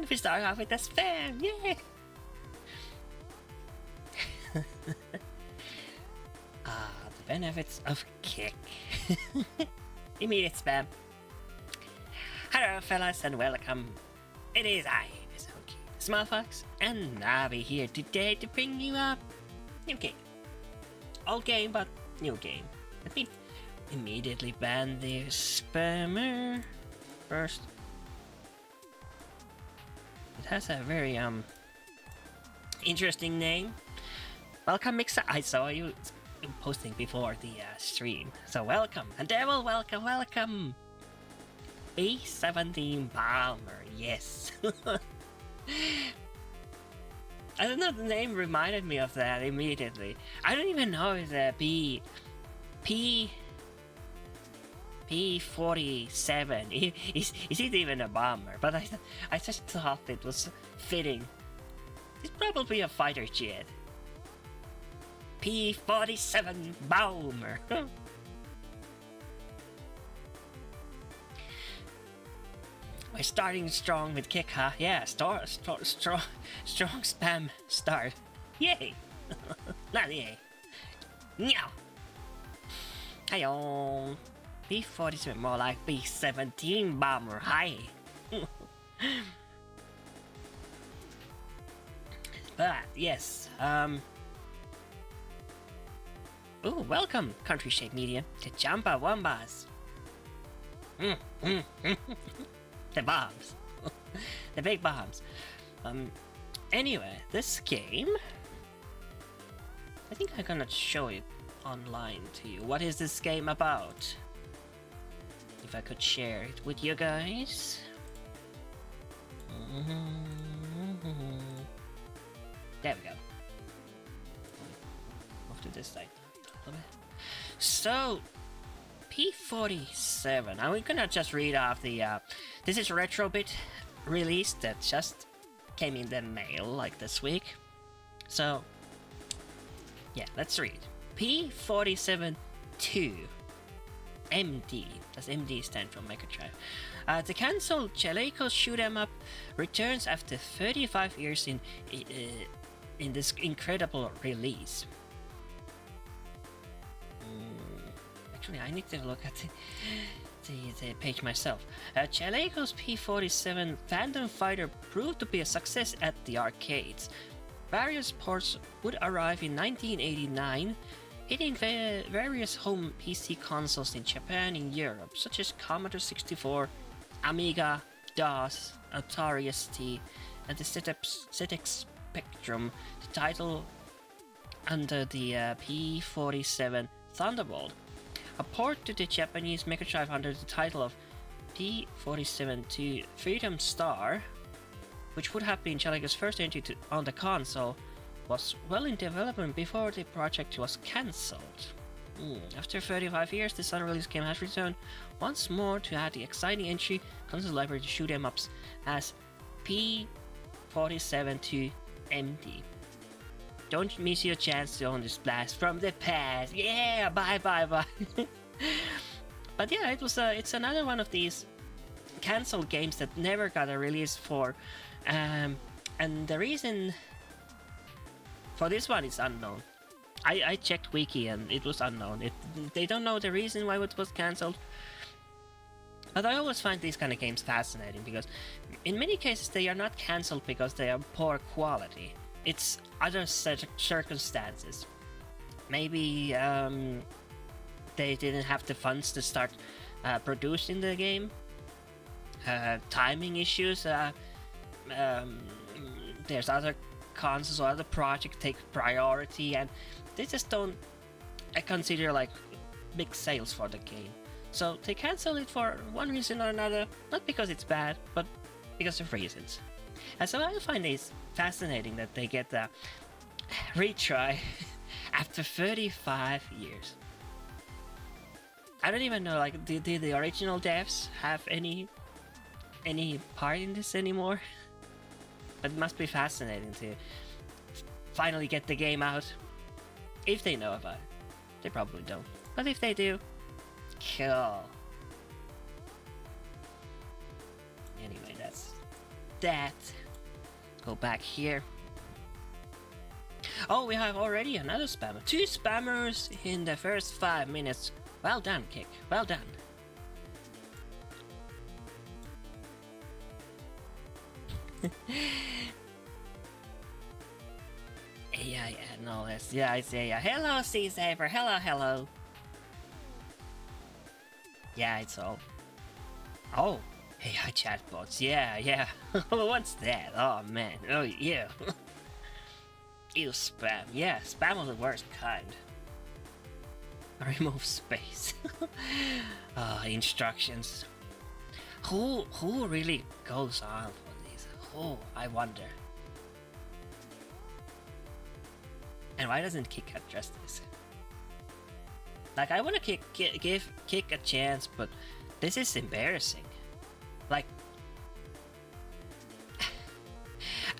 And we start off with the spam, yay! The benefits of kick. Immediate spam. Hello fellas and welcome. It is I, Vezuki, Small Fox, and Navi here today to bring you a new game. Old game, but new game. Let me immediately ban the spammer first. It has a very interesting name. Welcome Mixer. I saw you posting before the stream, so welcome. And Devil, welcome. P-47-baaauwmer, yes. I don't know, the name reminded me of that immediately. I don't even know if the P-47 is it even a bomber, but I just thought it was fitting. It's probably a fighter jet. P-47-baaauwmer. We're starting strong with kick, huh? Yeah, strong spam start. Yay! Not yay. Meow. Hiyo. P-47, more like P-17-baaauwmer. Hi. But yes, ooh, welcome, Country Shake Media, to Champa Wombas. The bombs. The big bombs. Anyway, this game, I think I'm gonna show it online to you. What is this game about? If I could share it with you guys. There we go. Move to this side. So, P-47. I'm gonna just read off the. This is Retrobit release that just came in the mail like this week. So, yeah, let's read. P-47-2 MD. Does MD stand for Mega Drive? The cancelled Jaleco shoot 'em up returns after 35 years in this incredible release. Actually, I need to look at the page myself. Jaleco's P-47 Phantom Fighter proved to be a success at the arcades. Various ports would arrive in 1989, hitting various home PC consoles in Japan and Europe, such as Commodore 64, Amiga, DOS, Atari ST, and the ZX Spectrum. The title under the P-47 Thunderbolt. A port to the Japanese Mega Drive under the title of P-47-2 Freedom Star, which would have been Jaleco's first entry on the console, was well in development before the project was cancelled. After 35 years, this unreleased game has returned once more to add the exciting entry console library to shoot 'em ups as P-47-2 MD. Don't miss your chance to own this blast from the past. Yeah, bye. But yeah, it's another one of these cancelled games that never got a release for, and the reason for this one is unknown. I checked wiki and it was unknown. They don't know the reason why it was cancelled. But I always find these kind of games fascinating because in many cases they are not cancelled because they are poor quality. It's other circumstances. Maybe they didn't have the funds to start producing the game. Timing issues. There's other consoles or other projects take priority, and they just don't consider like big sales for the game. So they cancel it for one reason or another, not because it's bad, but because of reasons. And so I find it fascinating that they get a retry after 35 years. I don't even know, like, did the original devs have any part in this anymore? But it must be fascinating to finally get the game out. If they know about it. They probably don't. But if they do, cool. Anyway, that. Go back here. Oh, we have already another spammer. 2 spammers in the first 5 minutes. Well done, Kick. Well done. AI analyst. Yeah, it's AI. Hello, Sea Saver. Hello, hello. Yeah, it's all. Oh, AI chatbots. Yeah, yeah. What's that? Oh, man. Oh, yeah. Ew, spam. Yeah, spam of the worst kind. Remove space. Instructions. Who really goes on for these? Oh, I wonder. And why doesn't Kick address this? Like, I want to give Kick a chance, but this is embarrassing. Like,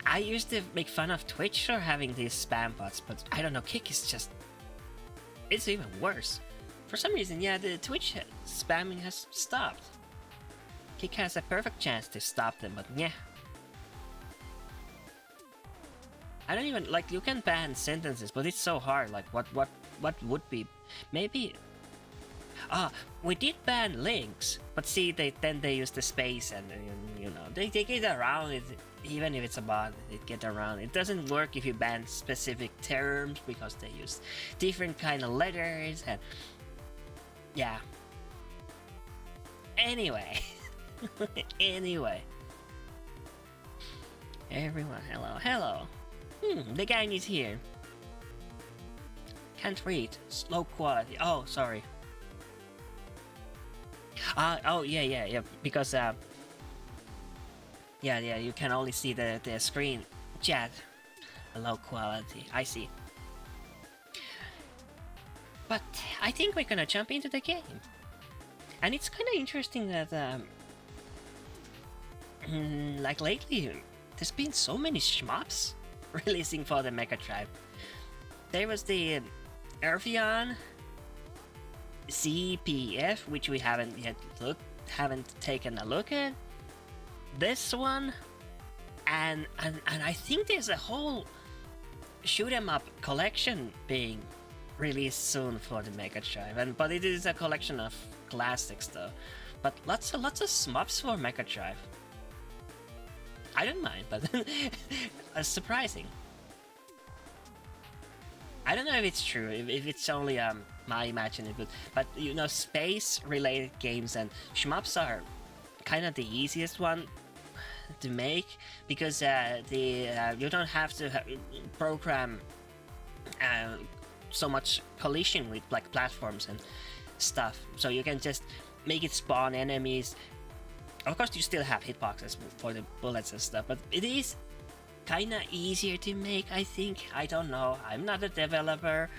I used to make fun of Twitch for having these spam bots, but I don't know, Kick is just... It's even worse. For some reason, yeah, the Twitch spamming has stopped. Kick has a perfect chance to stop them, but yeah. I don't even, like, you can ban sentences, but it's so hard, like, what would be... Maybe... we did ban links, but see, then they use the space and, you know, they get around it, even if it's a bot, they get around. It doesn't work if you ban specific terms, because they use different kind of letters, and... Yeah. Anyway. Anyway. Everyone, hello, hello. The gang is here. Can't read. Slow quality. Oh, sorry. Oh, yeah. Because, yeah, you can only see the screen chat. Low quality. I see. But I think we're gonna jump into the game. And it's kind of interesting that, like lately, there's been so many shmups releasing for the Mega Drive. There was the Erfion CPF, which we haven't taken a look at. This one, and I think there's a whole shoot 'em up collection being released soon for the Mega Drive, but it is a collection of classics though. But lots of shmups for Mega Drive. I don't mind, but surprising. I don't know if it's true, if it's only my imagination, but you know, space-related games and shmups are kind of the easiest one to make, because you don't have to program so much collision with like platforms and stuff, so you can just make it spawn enemies. Of course, you still have hitboxes for the bullets and stuff, but it is kind of easier to make, I think. I don't know. I'm not a developer,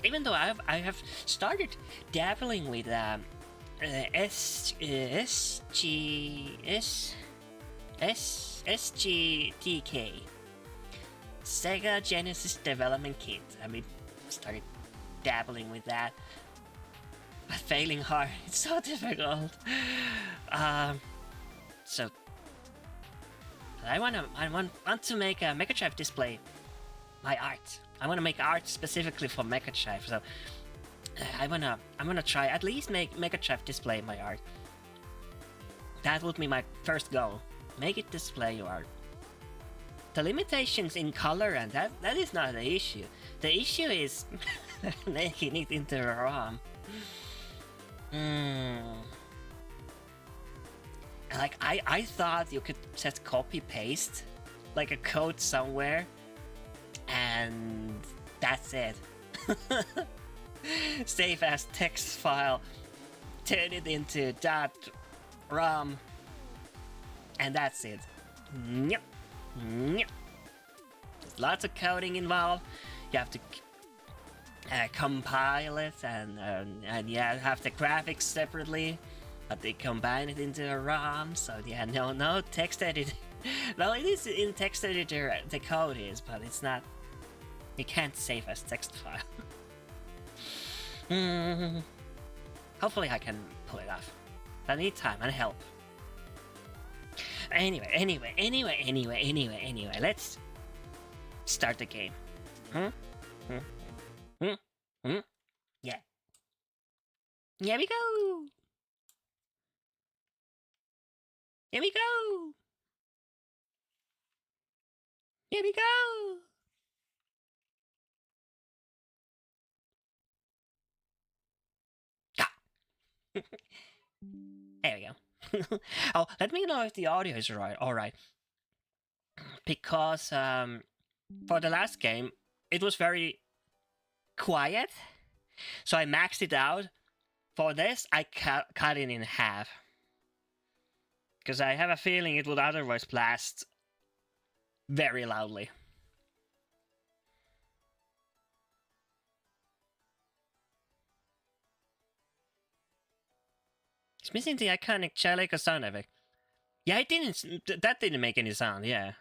even though I have started dabbling with SGTK, Sega Genesis Development Kit. I mean, started dabbling with that, but failing hard. It's so difficult. So I want to make a Mega Drive display my art. I want to make art specifically for Mega Drive. So I'm gonna try at least make Mega Drive display my art. That would be my first goal. Make it display your art. The limitations in color and that is not the issue. The issue is making it into a ROM. Like, I thought you could just copy paste like a code somewhere and that's it. Save as text file, turn it into .rom, and that's it. Yep. There's lots of coding involved. You have to compile it and yeah, have the graphics separately, but they combine it into a ROM. So yeah, no text editor. Well, it is in text editor, the code is, but it's not. You can't save as text file. Hopefully I can pull it off. I need time and help. Anyway, let's start the game. Hmm? Hmm? Hmm? Hmm? Yeah. Here we go! Here we go! Here we go! Ah. There we go. Oh, let me know if the audio is right. Alright. Because for the last game, it was very quiet. So I maxed it out. For this, I cut it in half. Because I have a feeling it would otherwise blast very loudly. It's missing the iconic Jaleco sound effect. Yeah, it didn't. That didn't make any sound. Yeah.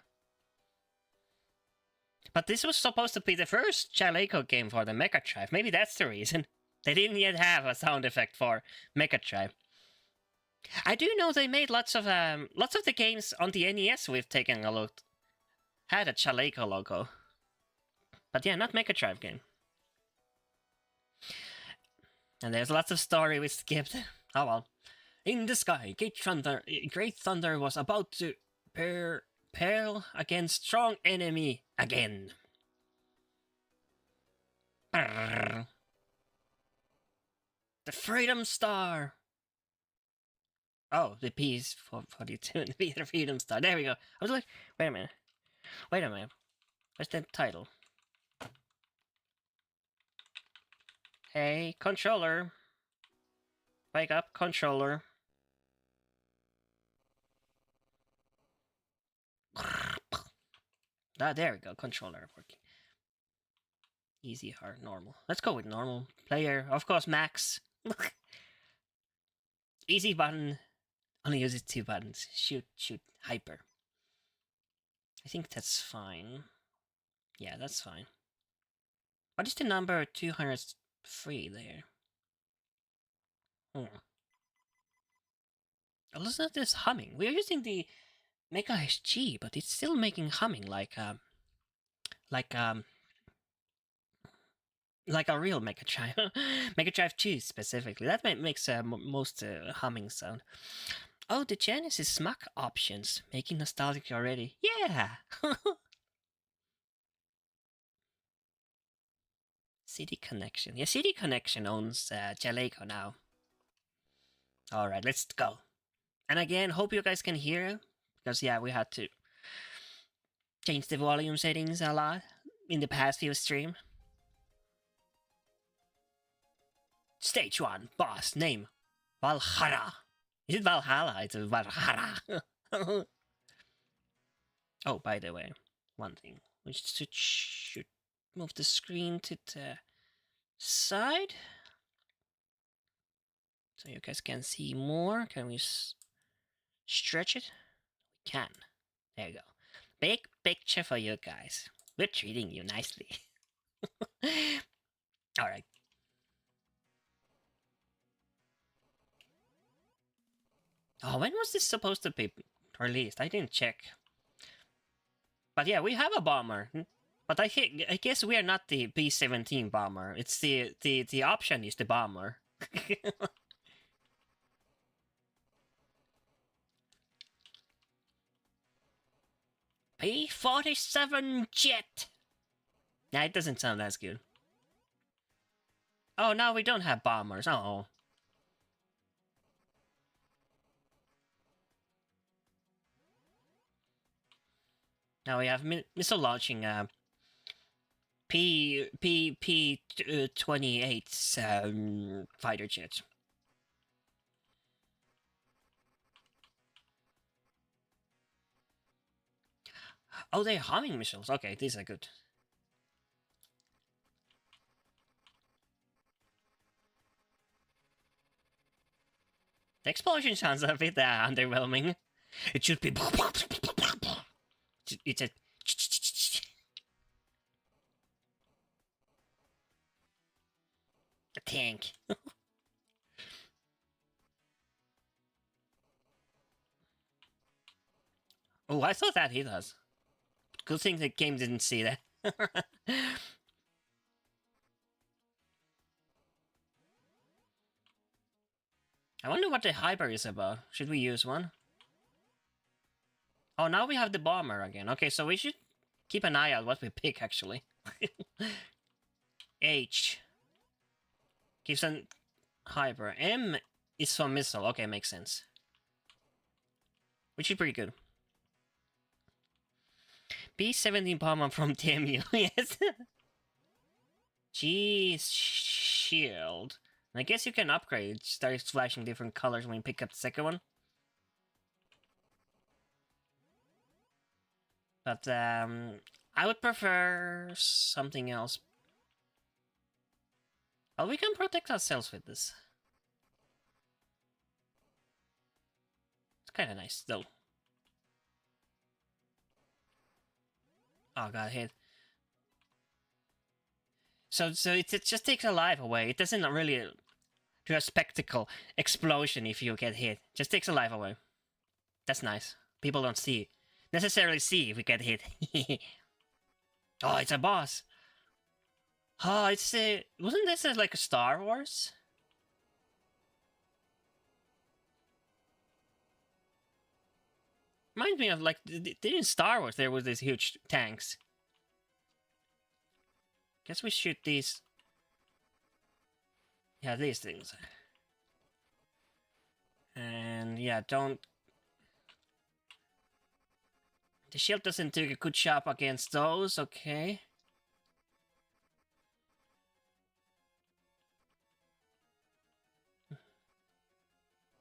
But this was supposed to be the first Jaleco game for the Mega Drive. Maybe that's the reason. They didn't yet have a sound effect for Mega Drive. I do know they made lots of the games on the NES we've taken a look had a Jaleco logo. But yeah, not Mega Drive game. And there's lots of story we skipped. Oh well. In the sky, Great Thunder was about to peril against strong enemy again. Brrr. The Freedom Star. Oh, the P-42, the Freedom Star. There we go. I was like, wait a minute. What's the title? Hey, controller. Wake up, controller. Ah, there we go. Controller working. Easy, hard, normal. Let's go with normal. Player, of course, max. Easy button. Only uses 2 buttons. Shoot, hyper. I think that's fine. Yeah, that's fine. What is the number 203 there? Oh, listen to this humming. We're using the Mega SG, but it's still making humming like a real Mega Drive. Mega Drive 2 specifically. That makes most humming sound. Oh, the Genesis smack options. Making nostalgic already. Yeah! CD Connection. Yeah, CD Connection owns Jaleco now. Alright, let's go. And again, hope you guys can hear. Because yeah, we had to change the volume settings a lot in the past few streams. Stage 1, boss, name, Valhalla. Is it Valhalla? It's Valhalla. Oh, by the way, one thing. We should move the screen to the side. So you guys can see more. Can we stretch it? We can. There you go. Big picture for you guys. We're treating you nicely. Alright. Oh, when was this supposed to be released? I didn't check. But yeah, we have a bomber. But I guess we are not the P-17 bomber. It's the option is the bomber. P-47 jet. Nah, it doesn't sound as good. Oh, no, we don't have bombers. Oh. Now we have missile launching P-28 fighter jets. Oh, they're humming missiles. Okay, these are good. The explosion sounds a bit underwhelming. It should be... It's a... A tank. Oh, I thought that hit us. Good thing the game didn't see that. I wonder what the hyper is about. Should we use one? Oh, now we have the bomber again. Okay, so we should keep an eye out what we pick, actually. H. Gives an hyper. M is for missile. Okay, makes sense. Which is pretty good. P-47-baaauwmer from TMU, yes. G shield. I guess you can upgrade. It starts flashing different colors when you pick up the second one. But I would prefer something else. Well, we can protect ourselves with this. It's kind of nice, though. Oh, got hit. So it just takes a life away. It doesn't really do a spectacle explosion if you get hit. Just takes a life away. That's nice. People don't necessarily see if we get hit. Oh, it's a boss. Oh, it's wasn't this like a Star Wars? Reminds me of like in Star Wars there was these huge tanks. Guess we shoot these. Yeah, these things. And yeah, don't. The shield doesn't do a good job against those. Okay.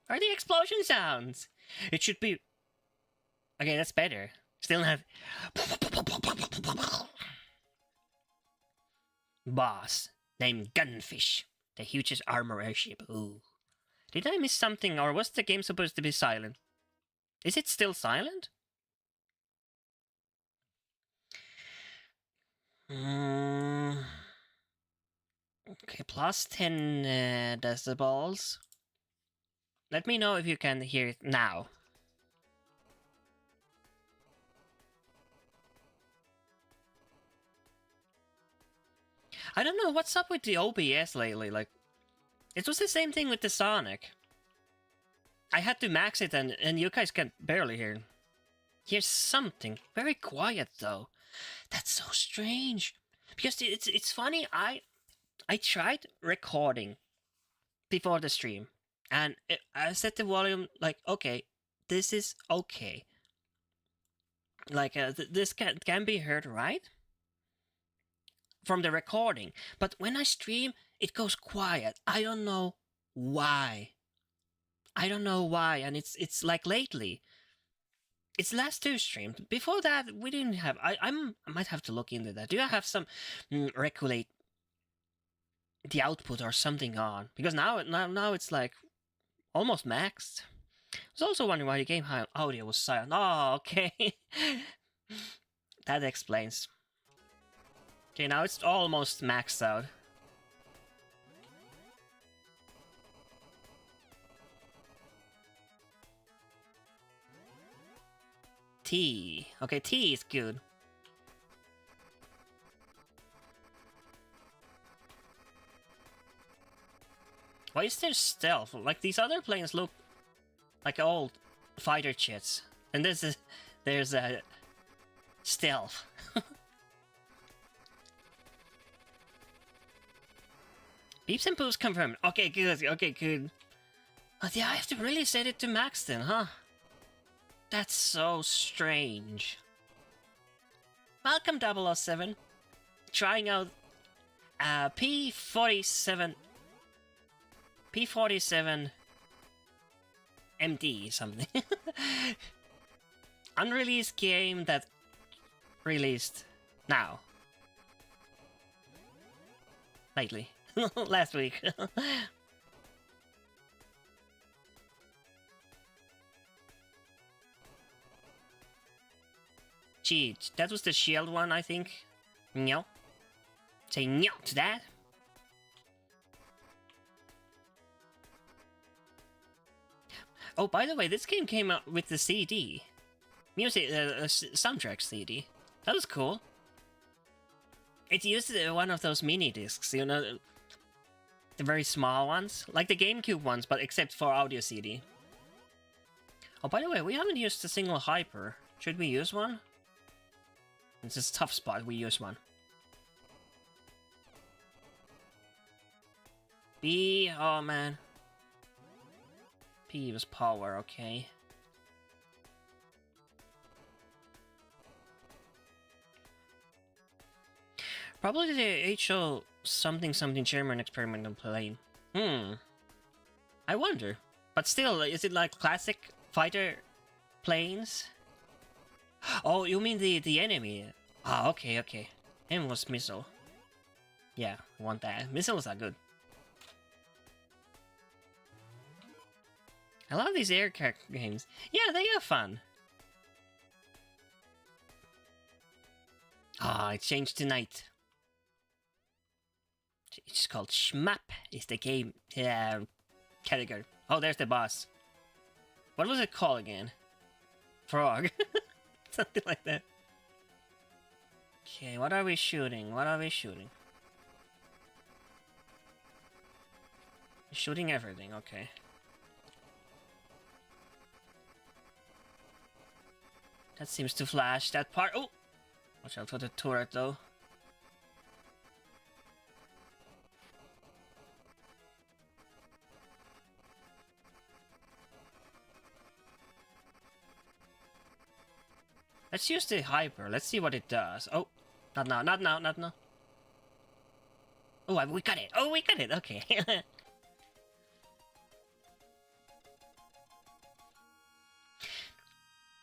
Are the explosion sounds? It should be. Okay, that's better. Still have. Boss named Gunfish, the hugest armor airship. Ooh. Did I miss something, or was the game supposed to be silent? Is it still silent? Okay, plus 10 decibels. Let me know if you can hear it now. I don't know what's up with the OBS lately. Like, it was the same thing with the Sonic. I had to max it, and you guys can barely hear. Here's something very quiet though. That's so strange. Because it's funny. I tried recording before the stream, and I set the volume like, okay, this is okay. Like this can be heard, right? From the recording, but when I stream, it goes quiet. I don't know why. And it's like lately. It's last two streams. Before that, we didn't have. I might have to look into that. Do I have some regulate the output or something on? Because now it's like almost maxed. I was also wondering why the game audio was silent. Oh, okay. That explains. Okay, now it's almost maxed out. T. Okay, T is good. Why is there stealth? Like, these other planes look like old fighter jets. And there's a stealth. Beeps and poops confirmed. Okay, good. Okay, good. But yeah, I have to really set it to max then, huh? That's so strange. Welcome, 007. Trying out P-47 MD something. Unreleased game that released now. Lately. Last week. Gee, that was the shield one, I think. No. Say no to that. Oh, by the way, this game came out with the CD. music soundtrack CD. That was cool. It used one of those mini discs, you know, the very small ones, like the GameCube ones, but except for audio CD. Oh, by the way, we haven't used a single hyper. Should we use one? It's a tough spot. We use one. B. Oh man. P was power. Okay. Probably the HO something German experimental plane. I wonder. But still, is it like classic fighter planes? Oh, you mean the enemy? Ah, okay, okay. And was missile. Yeah, want that. Missiles are good. I love these aircraft games. Yeah, they are fun. Ah, it changed tonight. It's called Shmap, is the game category. Oh, there's the boss. What was it called again? Frog. Something like that. Okay, what are we shooting? What are we shooting? Shooting everything, okay. That seems to flash that part. Oh! Watch out for the turret though. Let's use the hyper. Let's see what it does. Oh, not now, not now, not now. Oh, we got it. Oh, we got it. Okay.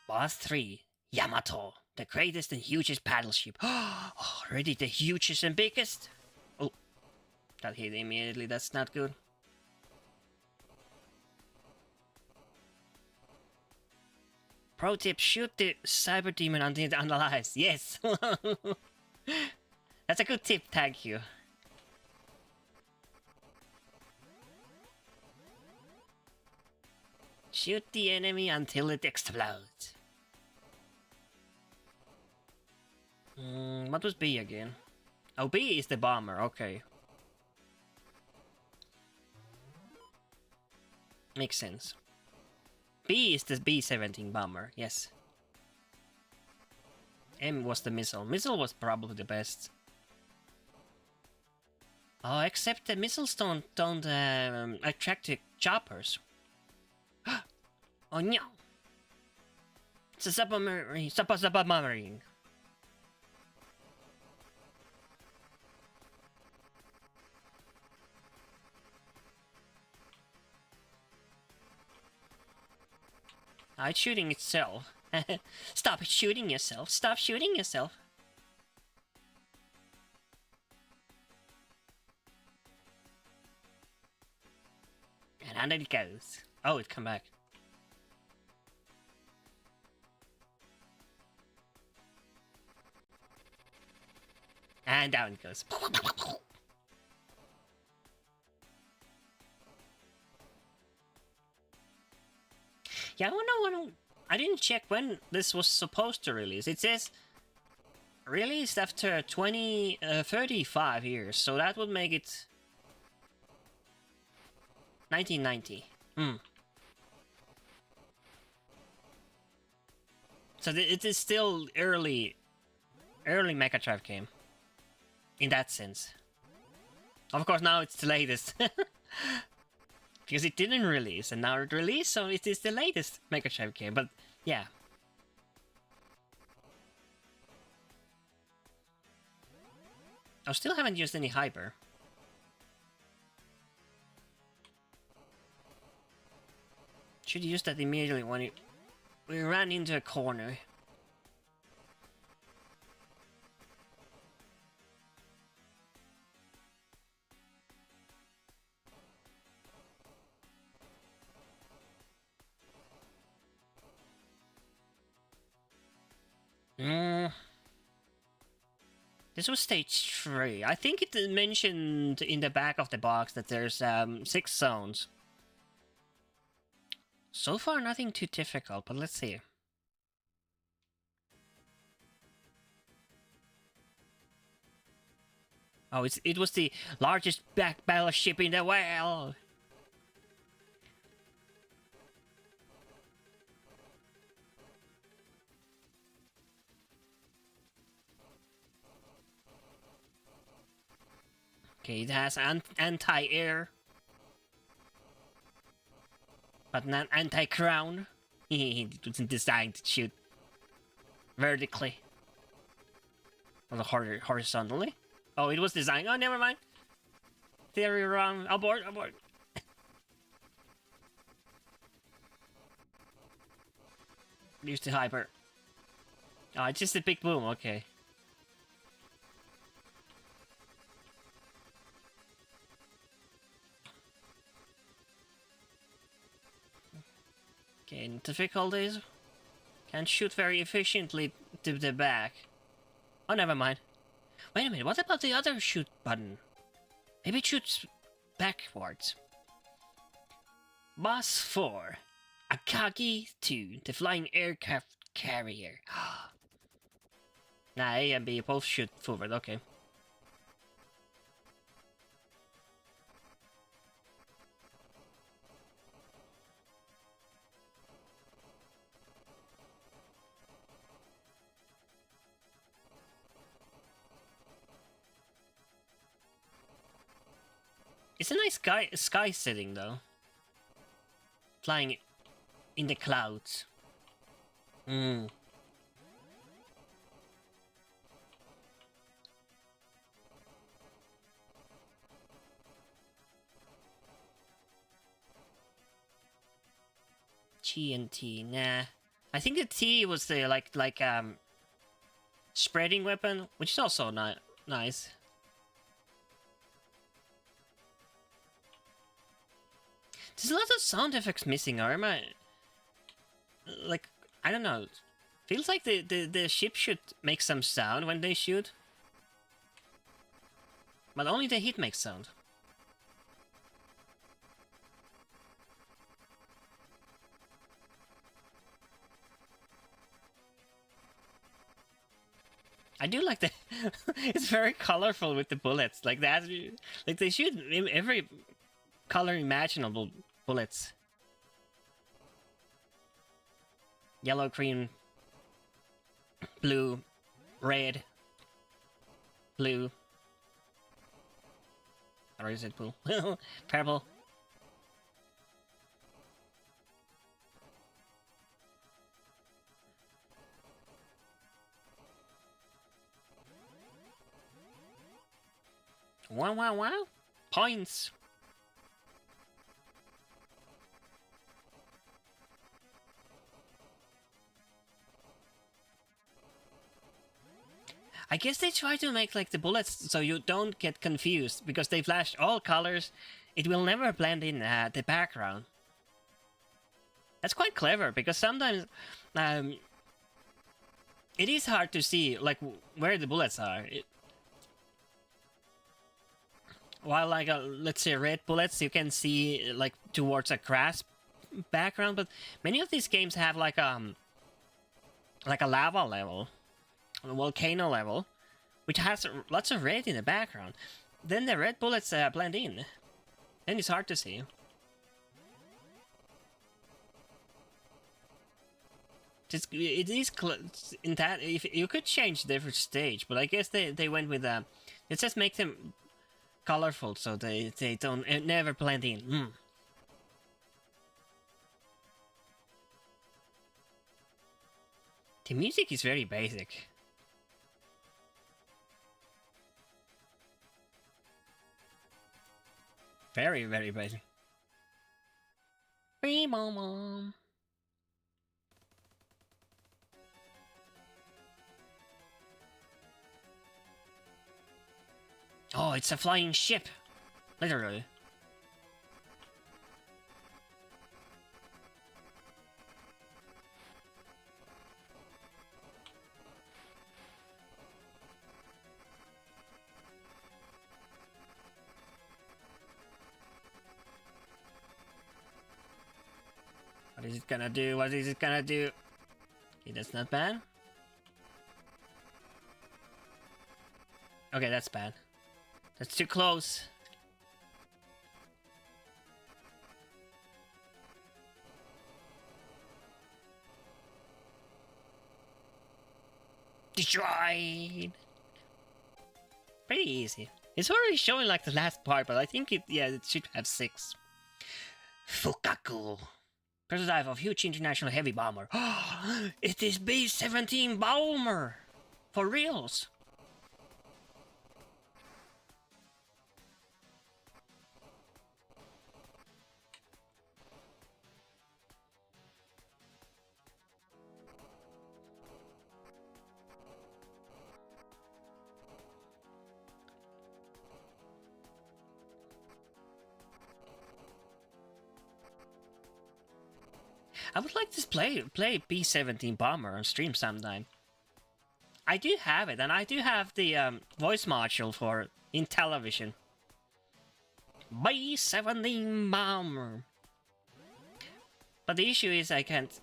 Boss 3, Yamato, the greatest and hugest battleship. Already the hugest and biggest? Oh, that hit immediately. That's not good. Pro tip, shoot the cyber demon until it analyzes. Yes! That's a good tip, thank you. Shoot the enemy until it explodes. What was B again? Oh, B is the bomber, okay. Makes sense. B is the B-17 bomber, yes. M was the missile. Missile was probably the best. Oh, except the missiles don't attract the choppers. Oh no! It's a submarine. It's shooting itself. Stop shooting yourself. Stop shooting yourself. And under it goes. Oh, it come back. And down it goes. Yeah, I didn't check when this was supposed to release. It says released after 35 years, so that would make it 1990. So it is still early Mega Drive game. In that sense. Of course, now it's the latest. Because it didn't release, and now it released, so it is the latest Mega Drive game, but yeah. I still haven't used any hyper. Should use that immediately when we ran into a corner. This was stage 3. I think it mentioned in the back of the box that there's 6 zones. So far, nothing too difficult, but let's see. Oh, it was the largest black battleship in the world. Okay, it has anti-air, but not anti-crown. It wasn't designed to shoot vertically or horizontally. Oh, it was designed. Oh, never mind. Theory wrong. Abort, abort. Use the hyper. Oh, it's just a big boom. Okay. Okay, in difficulties. Can't shoot very efficiently to the back. Oh, never mind. Wait a minute, what about the other shoot button? Maybe it shoots backwards. Boss 4. Akagi 2, the flying aircraft carrier. Nah, A and B both shoot forward, okay. It's a nice sky setting though. Flying in the clouds. Hmm. G and T, nah. I think the T was the spreading weapon, which is also nice. There's a lot of sound effects missing, or am I... Like, I don't know. Feels like the ship should make some sound when they shoot. But only the hit makes sound. I do like the... It's very colorful with the bullets. Like that... Like they shoot every color imaginable bullets. Yellow, green, blue, red, blue. Or is it blue? Purple. Wow, wow, wow. Points. I guess they try to make like the bullets so you don't get confused because they flash all colors. It will never blend in the background. That's quite clever because sometimes it is hard to see like where the bullets are. While like let's say red bullets, you can see like towards a grass background, but many of these games have like a lava level. A volcano level, which has lots of red in the background. Then the red bullets blend in. Then it's hard to see. It is in that if you could change different stage, but I guess they went with it just make them colorful so they don't never blend in. The music is very basic. Very, very basic. Mom. Oh, it's a flying ship. Literally. What is it gonna do? What is it gonna do? Okay, that's not bad. Okay, that's bad. That's too close. Destroyed! Pretty easy. It's already showing like the last part, but I think it should have 6. Fukaku. Prototype of huge international heavy bomber. It is P-47-baaauwmer! For reals! I would like to play P-17-baaauwmer on stream sometime. I do have it, and I do have the voice module for it in television. P-17-baaauwmer. But the issue is I can't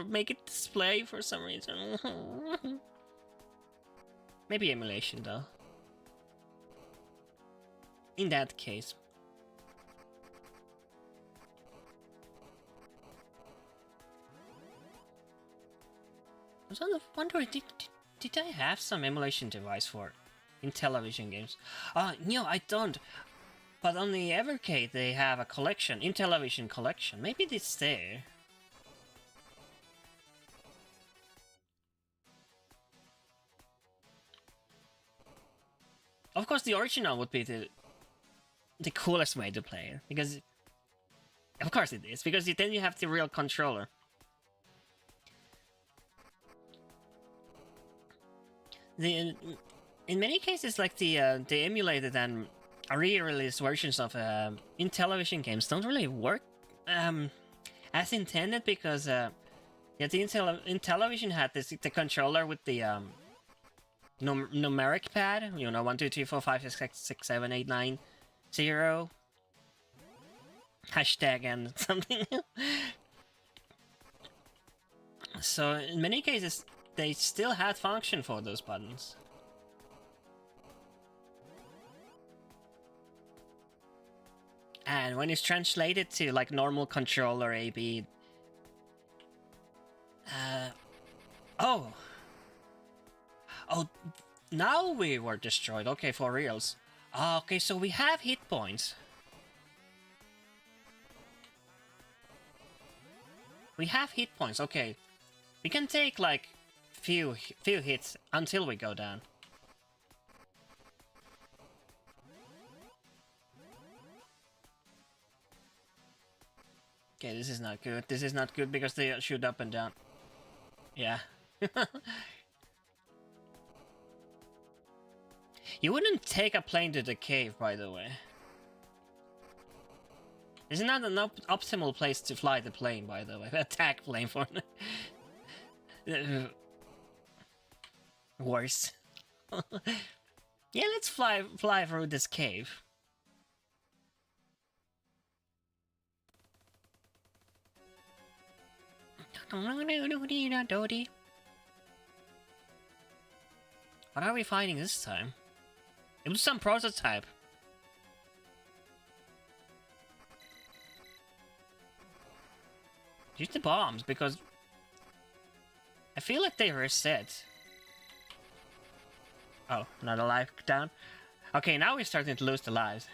make it display for some reason. Maybe emulation though. In that case. I was wondering, did I have some emulation device for it in television games? No, I don't. But on the Evercade they have a collection, in television collection. Maybe it's there. Of course, the original would be the coolest way to play it, because of course it is, because then you have the real controller. In many cases, like the emulated and re-released versions of in television games don't really work as intended, because the in television had the controller with the numeric pad, you know, 1 2 3 4 5 6 7 8 9 0 hashtag and something. So in many cases they still had function for those buttons. And when it's translated to like normal controller AB, oh, now we were destroyed. Okay, for reals. Okay, so we have hit points. We have hit points. Okay, we can take like few hits until we go down. Okay, this is not good. This is not good because they shoot up and down. Yeah. You wouldn't take a plane to the cave, by the way. Isn't that an optimal place to fly the plane, by the way? Attack plane for... Worse. Yeah, let's fly through this cave. What are we finding this time? It was some prototype. Use the bombs, because I feel like they reset. Oh, another life down. Okay, now we're starting to lose the lives.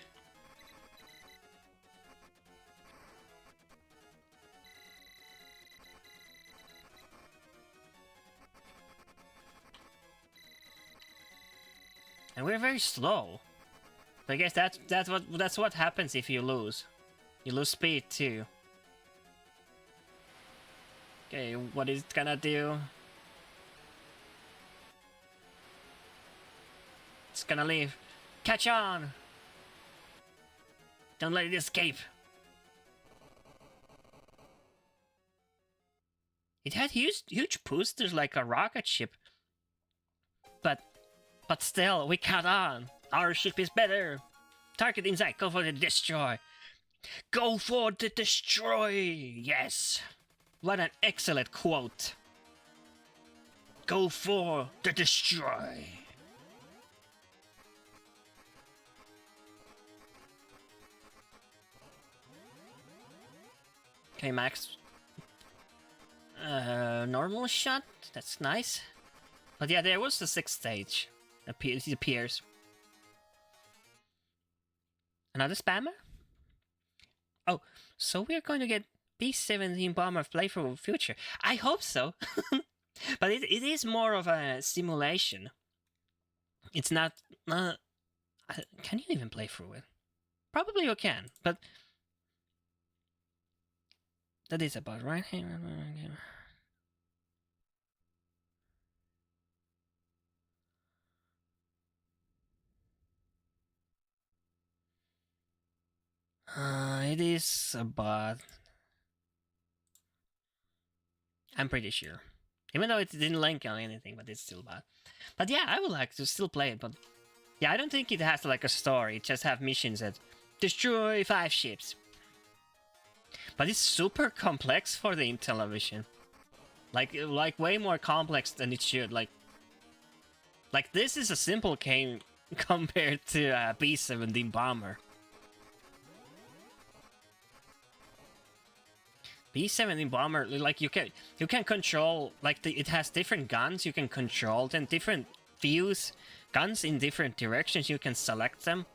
And we're very slow. So I guess that's what happens if you lose. You lose speed too. Okay, what is it gonna do? It's gonna leave. Catch on! Don't let it escape. It had huge boosters like a rocket ship. But still, we caught on. Our ship is better. Target in sight. Go for the destroy. Go for the destroy. Yes. What an excellent quote. Go for the destroy. Okay, max. Normal shot. That's nice. But yeah, there was the 6th stage. It appears. Another spammer? Oh, so we're going to get P-47-baaauwmer playthrough future. I hope so. But it is more of a simulation. It's not... can you even play through it? Probably you can, but... That is about right. It is about... I'm pretty sure. Even though it didn't link on anything, but it's still bad. But yeah, I would like to still play it, but... Yeah, I don't think it has like a story, it just have missions that... Destroy 5 ships. But it's super complex for the Intellivision. Like way more complex than it should, like this is a simple game compared to P-17-baaauwmer. P-17-baaauwmer, like you can control, like it has different guns, you can control them, different views, guns in different directions, you can select them.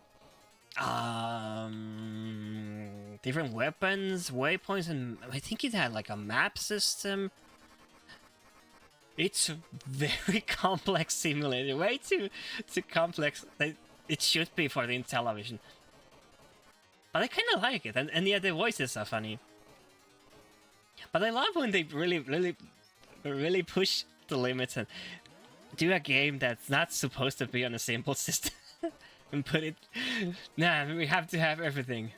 Different weapons, waypoints, and I think it had like a map system. It's a very complex simulator, way too complex that it should be for the Intellivision. But I kind of like it, and yeah, the voices are funny. But I love when they really push the limits and do a game that's not supposed to be on a simple system and put it... Nah, we have to have everything.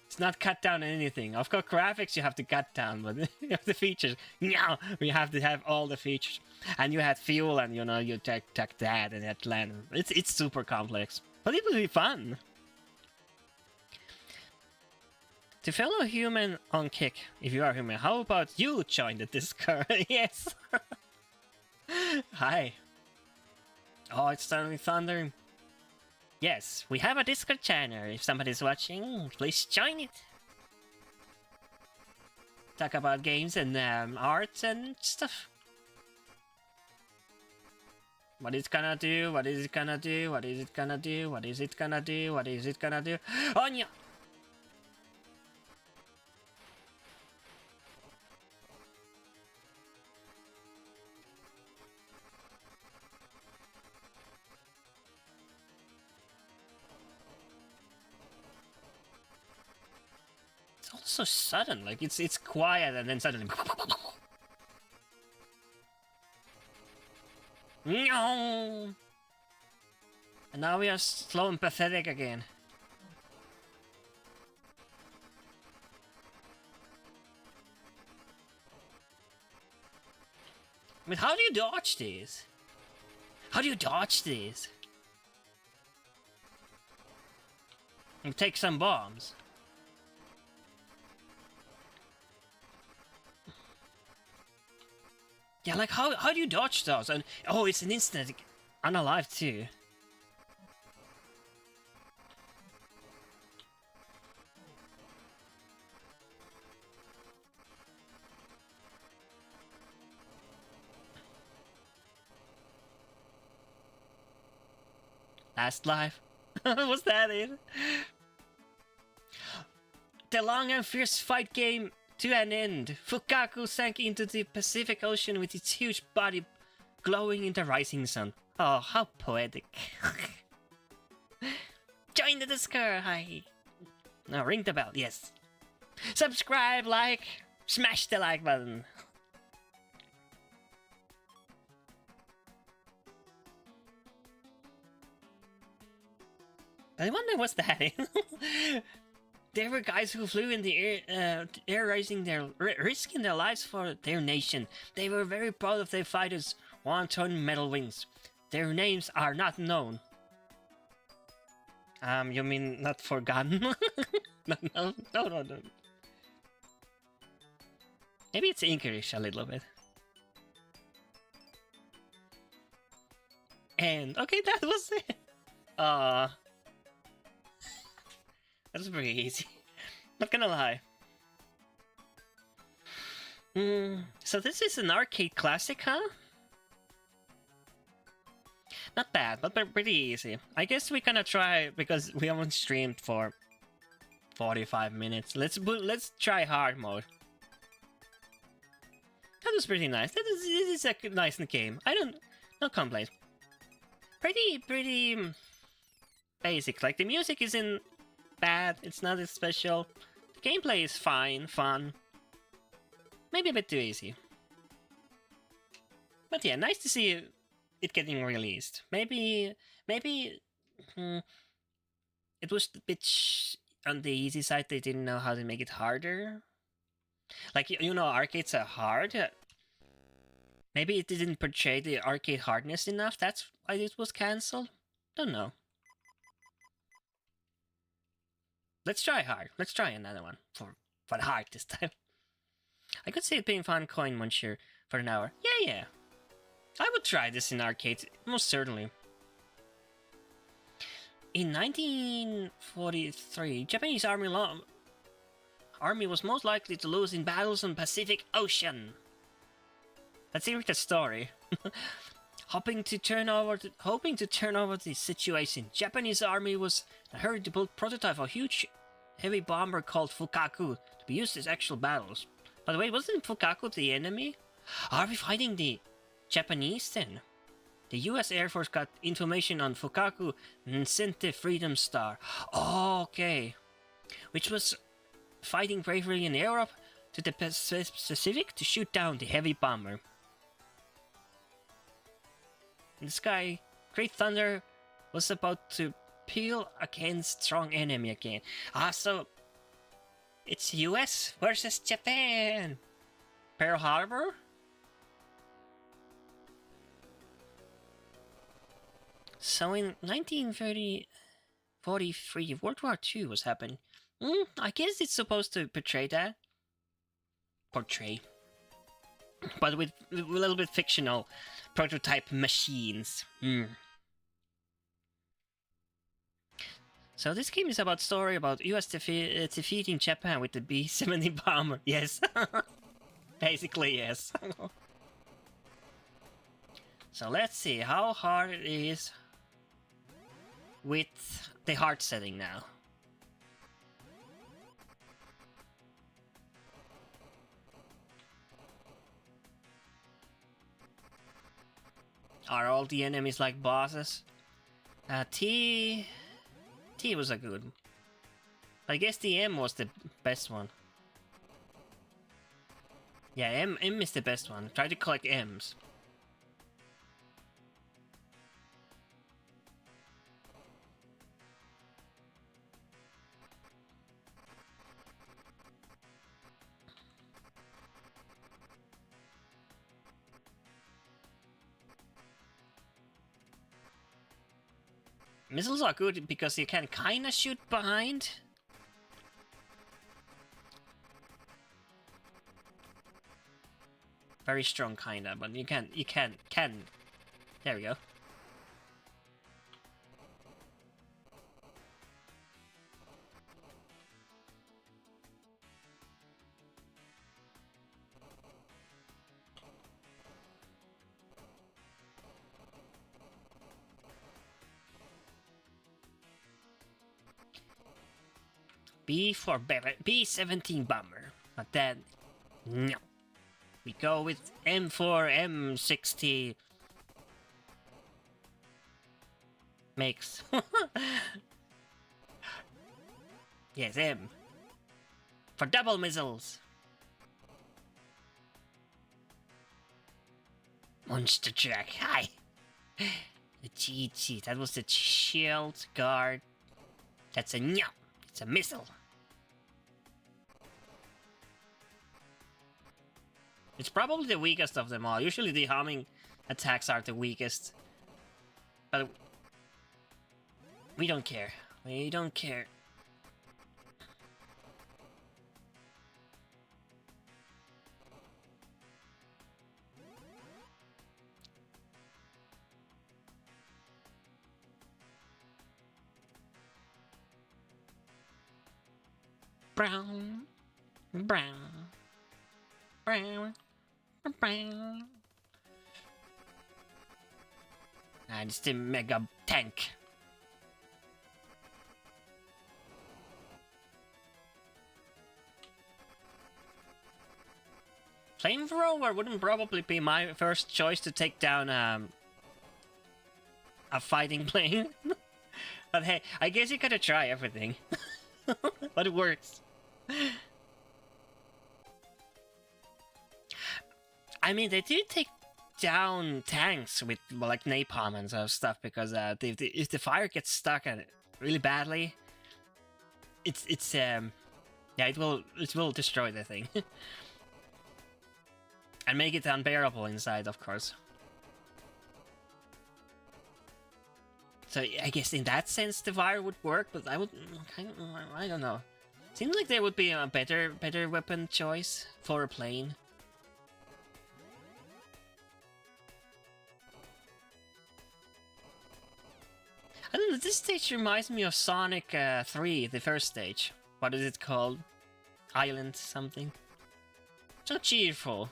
It's not cut down on anything. Of course, graphics you have to cut down, but you have the features. No, we have to have all the features. And you had fuel, and you know you take that and that land. It's super complex, but it will be fun. To fellow human on Kick, if you are human, how about you join the Discord? Yes. Hi. Oh, it's starting thundering. Yes, we have a Discord channel. If somebody's watching, please join it. Talk about games and art and stuff. What is it gonna do? What is it gonna do? What is it gonna do? What is it gonna do? What is it gonna do? Anya! It's also sudden, like it's quiet and then suddenly... No! And now we are slow and pathetic again. I mean, how do you dodge these? How do you dodge these? You take some bombs. Yeah, like how do you dodge those? And oh, it's an instant unalive too. Last life. Was that it? The long and fierce fight game to an end. Fukaku sank into the Pacific Ocean with its huge body glowing in the rising sun. Oh, how poetic. Join the Discord, hi. Now ring the bell, yes. Subscribe, like, smash the like button. I wonder what's that. There were guys who flew in the air risking their lives for their nation. They were very proud of their fighters' 1-ton metal wings. Their names are not known. You mean not forgotten? No. Maybe it's English a little bit. And okay, that was it. That's pretty easy. Not gonna lie. So this is an arcade classic, huh? Not bad, but pretty easy. I guess we gonna try because we haven't streamed for 45 minutes. Let's try hard mode. That was pretty nice. This is a nice game. No complaints. Pretty basic. Like the music isn't bad. It's not as special. The gameplay is fine, fun. Maybe a bit too easy. But yeah, nice to see it getting released. Maybe it was a bit on the easy side. They didn't know how to make it harder. Like, you know, arcades are hard. Maybe it didn't portray the arcade hardness enough. That's why it was cancelled. Don't know. Let's try hard. Let's try another one for hard this time. I could see it being fun coin muncher for an hour. Yeah. I would try this in arcades, most certainly. In 1943, Japanese army was most likely to lose in battles on Pacific Ocean. Let's hear the story. Hoping to turn over the situation, Japanese army was in a hurry to build prototype of a huge heavy bomber called Fukaku to be used in actual battles. By the way, wasn't Fukaku the enemy? Are we fighting the Japanese then? The US Air Force got information on Fukaku and sent the Freedom Star. Oh, okay. Which was fighting bravely in Europe to the Pacific to shoot down the heavy bomber. In the sky, Great Thunder was about to peel against strong enemy again. So it's US versus Japan. Pearl Harbor? So in 1943, World War II was happening. I guess it's supposed to portray that. But with a little bit fictional prototype machines. So this game is about story about US defeating Japan with the B-70 bomber. Yes. Basically, yes. So let's see how hard it is with the hard setting now. Are all the enemies like bosses? T was a good. I guess the M was the best one. Yeah, M is the best one. Try to collect M's. Missiles are good because you can kinda shoot behind. Very strong kinda, but you can. There we go. B for B-17-baaauwmer. But then, no. We go with M for M60. Makes. Yes, M. For double missiles. Monster truck, hi. The GG, that was the shield guard. That's a no. It's a missile. It's probably the weakest of them all. Usually the homing attacks are the weakest. But we don't care. We don't care. Brown. And it's the mega tank. Flamethrower wouldn't probably be my first choice to take down a fighting plane. But hey, I guess you gotta try everything. But it works. I mean, they do take down tanks with like napalm and stuff because if the fire gets stuck at it really badly, it will destroy the thing. And make it unbearable inside, of course. So I guess in that sense the fire would work, but I don't know. Seems like there would be a better weapon choice for a plane. I don't know, this stage reminds me of Sonic 3, the first stage. What is it called? Island something? So cheerful.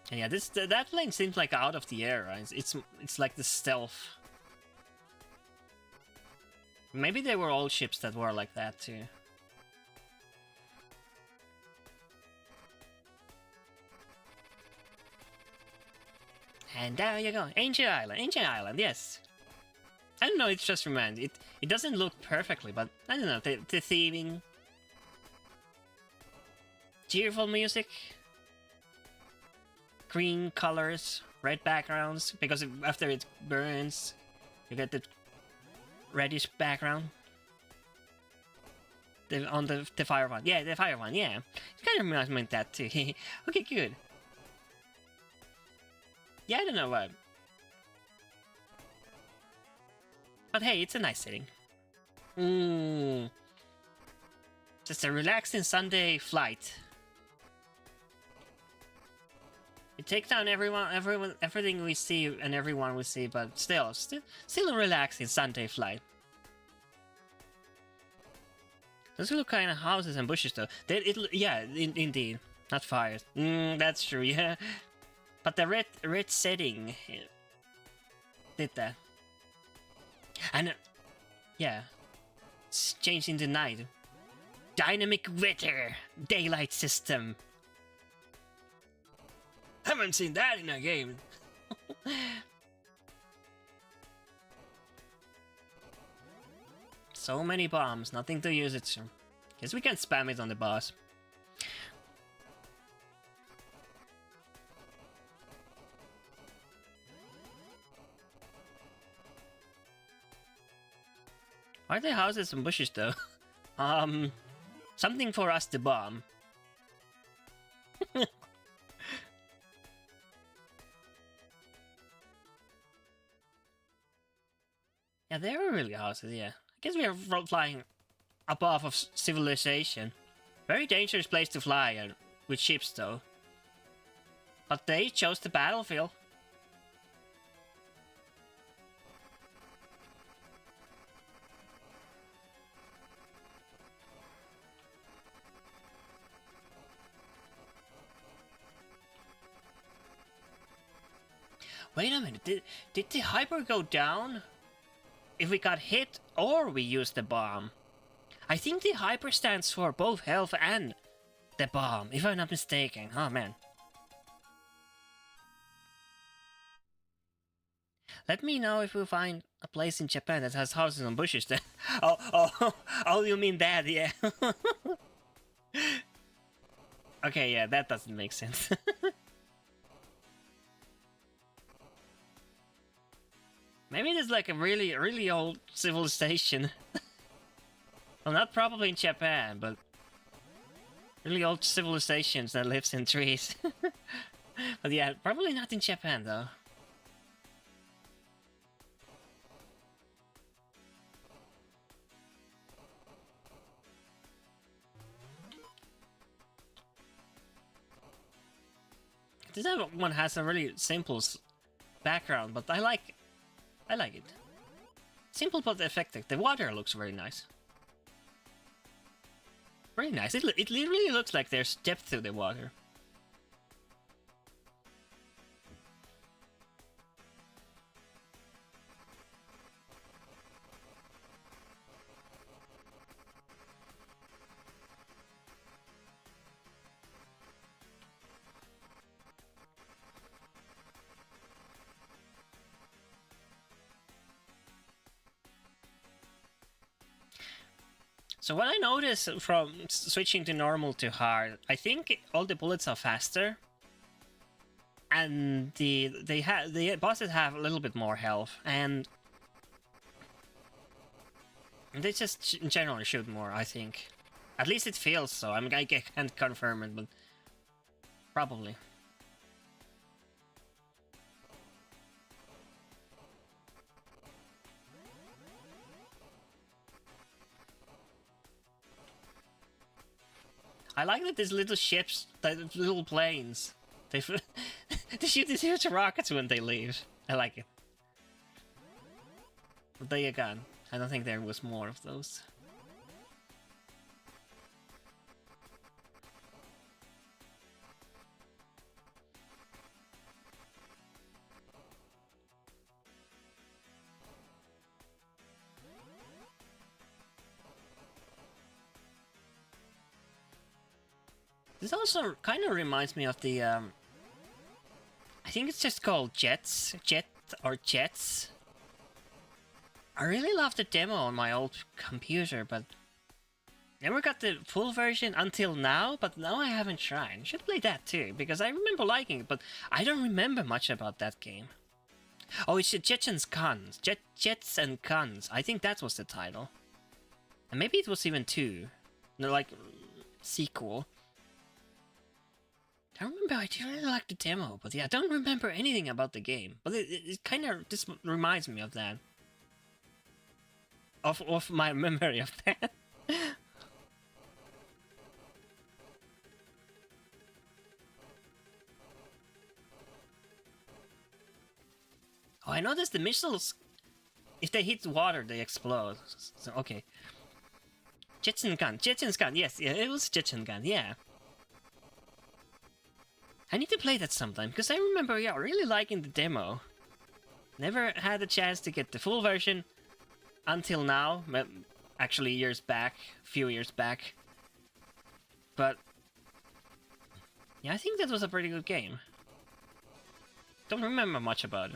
And yeah, that plane seems like out of the air, right? It's like the stealth. Maybe there were old ships that were like that too. And there you go, Ancient Island, yes. I don't know, it's just reminds it doesn't look perfectly, but I don't know, the theming, cheerful music. Green colors, red backgrounds, because after it burns, you get the reddish background. On the fire one. Yeah, the fire one, yeah. It kind of reminds me of that too. Okay, good. Yeah, I don't know what. But hey, it's a nice setting. Just a relaxing Sunday flight. We take down everything we see and everyone we see, but still a relaxing Sunday flight. Those look kind of houses and bushes though. Indeed, not fires. That's true, yeah. But the red setting did that, and yeah, it's changed into night. Dynamic weather, daylight system. Haven't seen that in a game. So many bombs, nothing to use it to. Guess we can spam it on the boss. Why are there houses and bushes though? Something for us to bomb. Yeah, they are really houses, yeah. I guess we are flying above of civilization. Very dangerous place to fly with ships though. But they chose the battlefield. Wait a minute, did the hyper go down if we got hit or we used the bomb? I think the hyper stands for both health and the bomb, if I'm not mistaken. Oh man. Let me know if we find a place in Japan that has houses and bushes then. Oh, you mean that, yeah. Okay, yeah, that doesn't make sense. Maybe there's like a really old civilization. Well, not probably in Japan, but really old civilizations that lives in trees. But yeah, probably not in Japan though. This one has a really simple background, but I like I like it. Simple but effective. The water looks very nice. Very nice. It literally looks like there's depth to the water. So what I noticed from switching to normal to hard, I think all the bullets are faster, and the bosses have a little bit more health, and they just generally shoot more. I think, at least it feels so. I mean, I can't confirm it, but probably. I like that these little ships, little planes, they shoot these huge rockets when they leave. I like it. But they are gone. I don't think there was more of those. This also kind of reminds me of the, I think it's just called Jets. I really loved the demo on my old computer, but never got the full version until now, but now I haven't tried. I should play that too, because I remember liking it, but I don't remember much about that game. Oh, it's Jets and Guns. Jets and Guns. I think that was the title. And maybe it was even 2. No, like, sequel. I remember I really liked the demo, but yeah, I don't remember anything about the game. But it kind of just reminds me of that. Of my memory of that. Oh, I noticed the missiles, if they hit water, they explode. So, okay. Jets and Gun, yes, yeah, it was Jets and Gun, yeah. I need to play that sometime, because I remember, yeah, really liking the demo. Never had a chance to get the full version until now. Actually, a few years back. But yeah, I think that was a pretty good game. Don't remember much about it.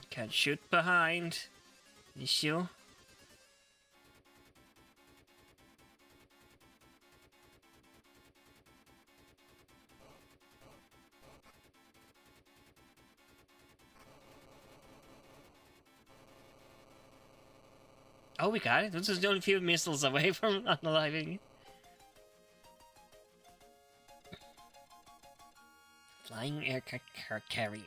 Can't shoot behind. Issue. Oh, we got it. This is only a few missiles away from unaliving. Flying aircraft carrier.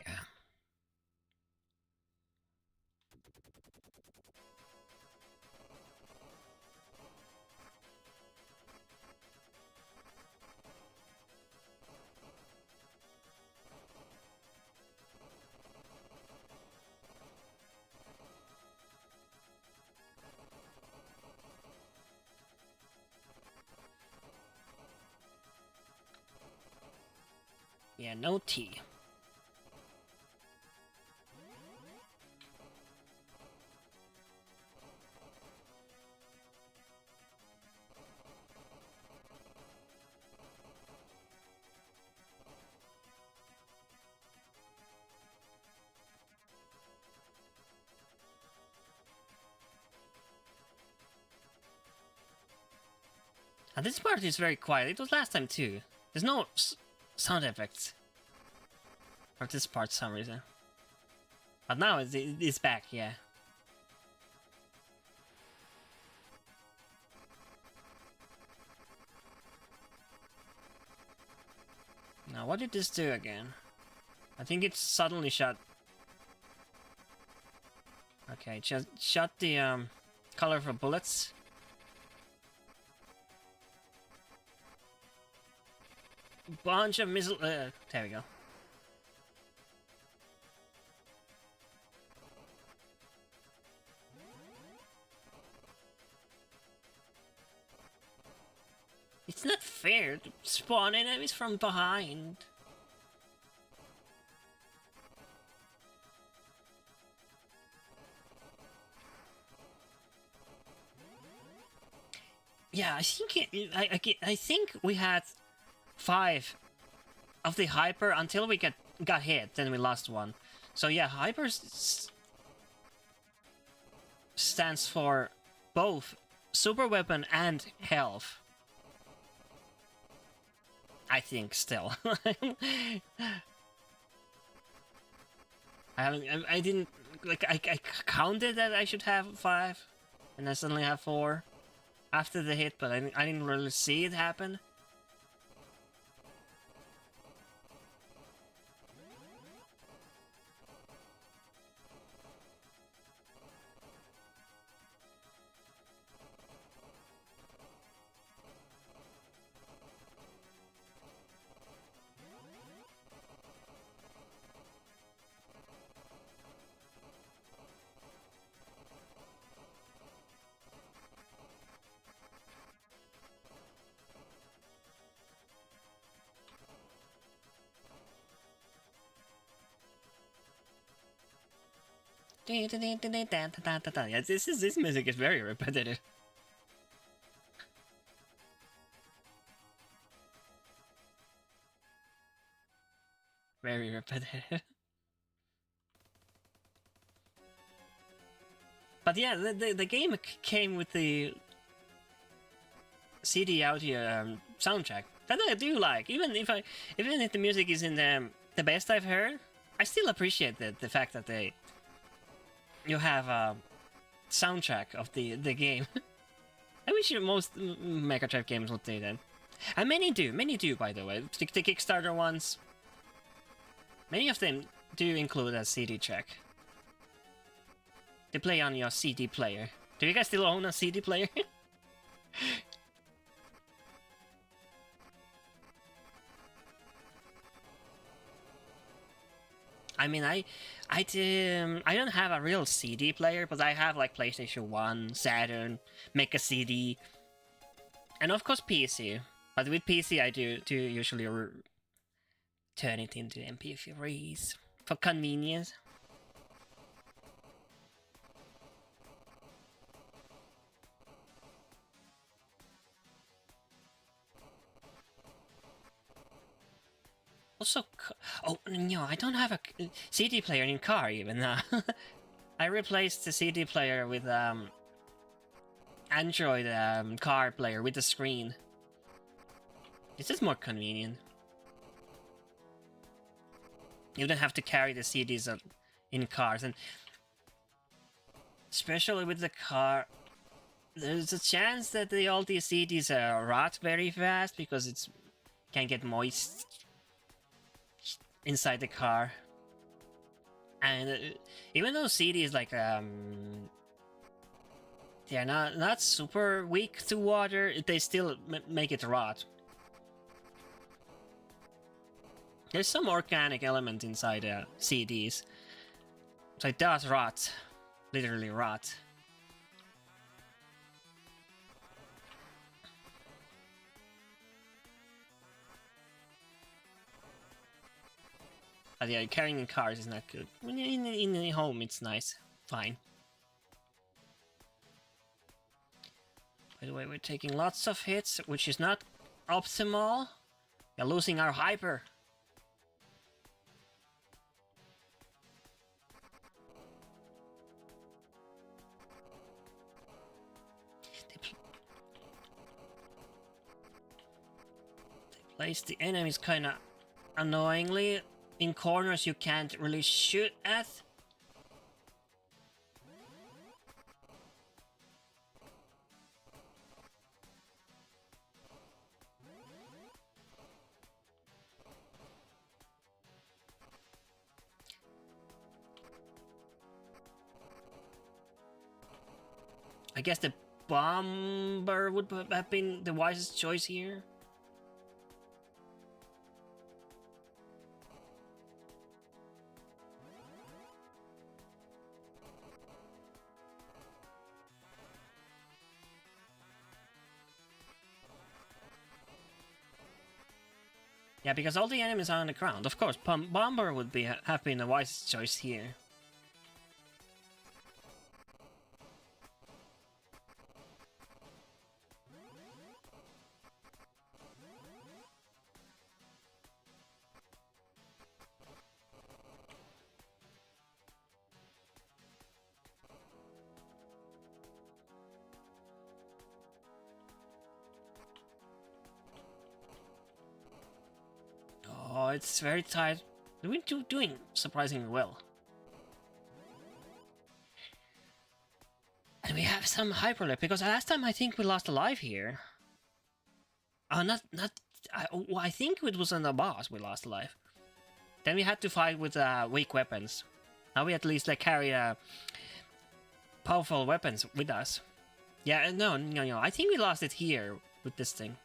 Yeah, no T. And this part is very quiet. It was last time too. There's no sound effects for this part for some reason. But now it's back, yeah. Now, what did this do again? I think it suddenly shut... Okay, just shut the colorful bullets. Bunch of missile... there we go. It's not fair to spawn enemies from behind. Yeah, I think I think we had 5 of the hyper until we got hit, then we lost one. So yeah, hyper stands for both super weapon and health. I think still. I didn't like I counted that I should have 5, and I suddenly have 4 after the hit, but I didn't really see it happen. Yeah, this music is very repetitive. Very repetitive. But yeah, the game came with the CD audio soundtrack that I do like. Even if the music isn't the best I've heard, I still appreciate the fact that you have a soundtrack of the game. I wish most Mega Drive games would do that. And many do, by the way. The Kickstarter ones, many of them do include a CD track. They play on your CD player. Do you guys still own a CD player? I mean, I don't have a real CD player, but I have like PlayStation 1, Saturn, Mega CD, and of course PC. But with PC, I do usually turn it into MP3s for convenience. Also, oh no, I don't have a CD player in car even. I replaced the CD player with Android car player with the screen. It's just more convenient. You don't have to carry the CDs in cars, and especially with the car, there's a chance that all these CDs rot very fast because it can get moist inside the car. And even though CDs like they're not super weak to water, they still make it rot. There's some organic element inside CDs, so it does rot, literally rot. But yeah, carrying in cars is not good. When you're in the home, it's nice. Fine. By the way, we're taking lots of hits, which is not optimal. We're losing our hyper. They place the enemies kind of annoyingly in corners you can't really shoot at. I guess the bomber would have been the wisest choice here. Yeah, because all the enemies are on the ground. Of course, bomber would have been the wisest choice here. Oh, it's very tight. We're doing surprisingly well. And we have some hyperlip, because last time I think we lost a life here. Oh, I think it was on the boss we lost a life. Then we had to fight with weak weapons. Now we at least like carry powerful weapons with us. Yeah, no, I think we lost it here with this thing.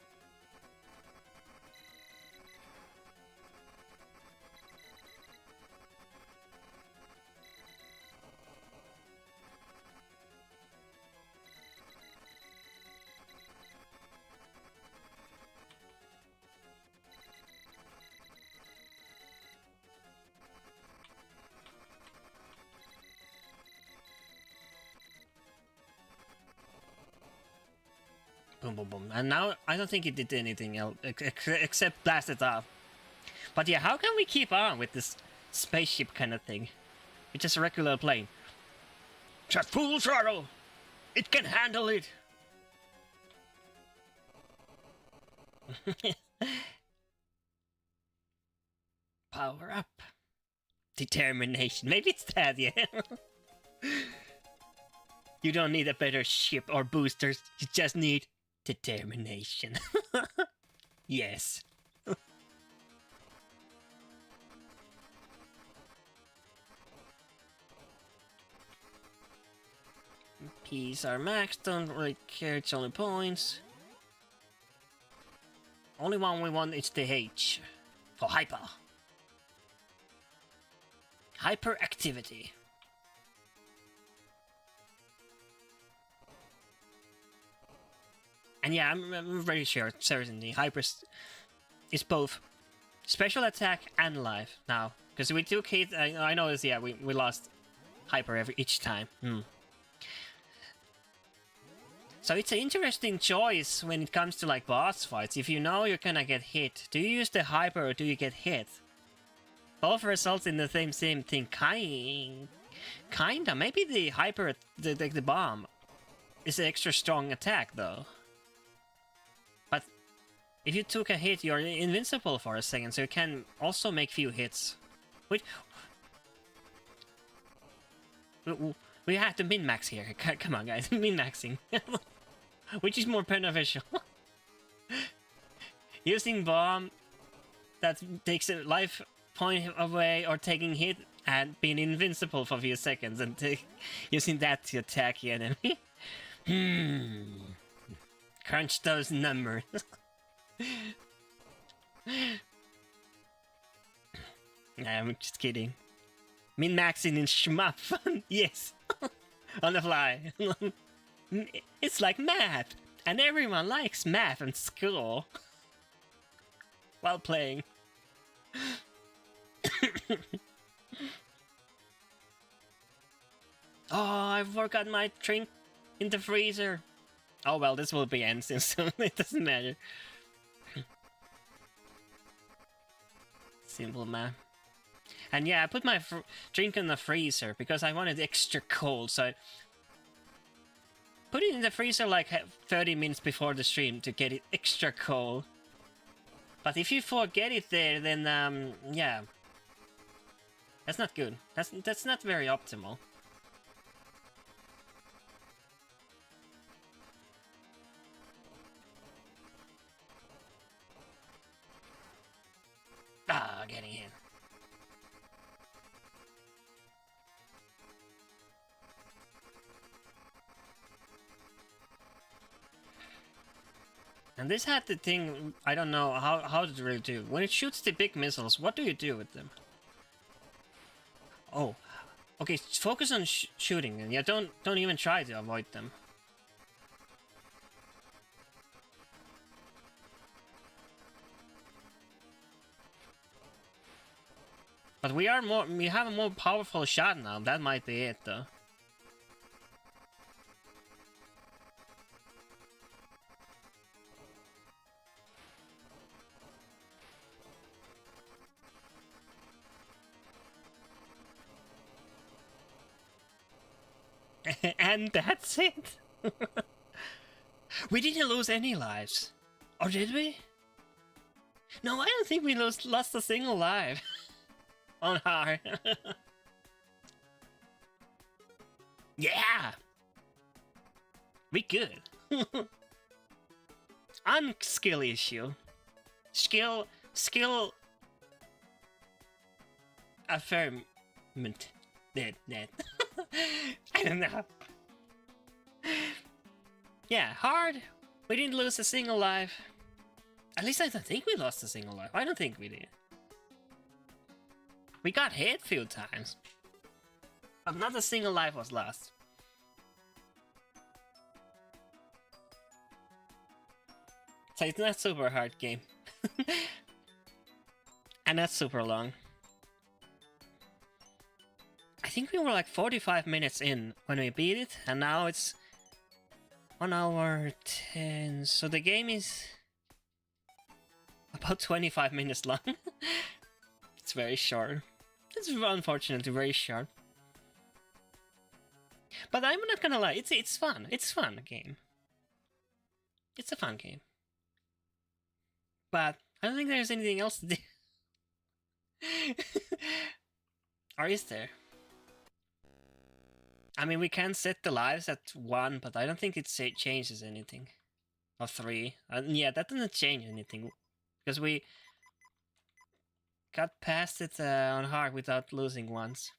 Boom, boom, boom. And now I don't think it did anything else except blast it off. But yeah, how can we keep on with this spaceship kind of thing? It's just a regular plane. It's at full throttle! It can handle it! Power up. Determination. Maybe it's that, yeah. You don't need a better ship or boosters. You just need determination. Yes. P's are max, don't really care, it's only points. Only one we want is the H. For hyper. Hyperactivity. And yeah, I'm very sure, certainly, hyper is both special attack and life now. Because we took hit, I noticed, yeah, we lost hyper each time. So it's an interesting choice when it comes to like boss fights. If you know you're gonna get hit, do you use the hyper or do you get hit? Both results in the same thing, kinda. Maybe the hyper, the bomb, is an extra strong attack though. But if you took a hit, you're invincible for a second, so you can also make few hits. Which we have to min-max here. Come on, guys, min-maxing. Which is more beneficial? Using bomb that takes a life point away, or taking hit and being invincible for a few seconds, and using that to attack the enemy. Crunch those numbers. Nah, I'm just kidding. Min-maxing in shmup fun, yes. On the fly. It's like math, and everyone likes math and school. While playing. Oh, I forgot my drink in the freezer. Oh well, this will be end soon, so it doesn't matter. Simple math. And yeah, I put my drink in the freezer because I wanted extra cold, so I put it in the freezer like 30 minutes before the stream to get it extra cold. But if you forget it there, then yeah, that's not good. That's not very optimal. Ah, getting in. And this had the thing, I don't know how to really do. When it shoots the big missiles, what do you do with them? Oh, okay, focus on shooting, and yeah, don't even try to avoid them. But we have a more powerful shot now. That might be it, though. And that's it. We didn't lose any lives, or did we? No, I don't think we lost a single life. On hard. Yeah! We good. Skill issue. Skill affirmment. That. I don't know. Yeah, hard. We didn't lose a single life. At least I don't think we lost a single life. I don't think we did. We got hit a few times, but not a single life was lost. So it's not super hard game. And not super long. I think we were like 45 minutes in when we beat it, and now it's 1 hour 10. So the game is about 25 minutes long. It's very short. It's unfortunately very short. But I'm not gonna lie, it's fun. It's fun game. It's a fun game. But I don't think there's anything else to do. Or is there? I mean, we can set the lives at 1, but I don't think it changes anything. Or 3. Yeah, that doesn't change anything. Because we got past it on hard without losing once.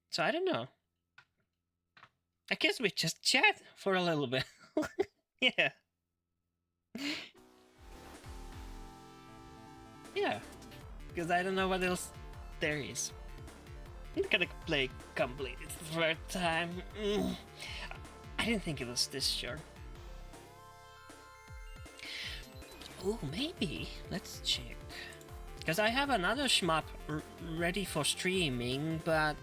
So I don't know. I guess we just chat for a little bit. Yeah. Yeah. Because I don't know what else there is. I'm gonna play completely the third time. I didn't think it was this short. Oh, maybe. Let's check. Because I have another shmup ready for streaming, but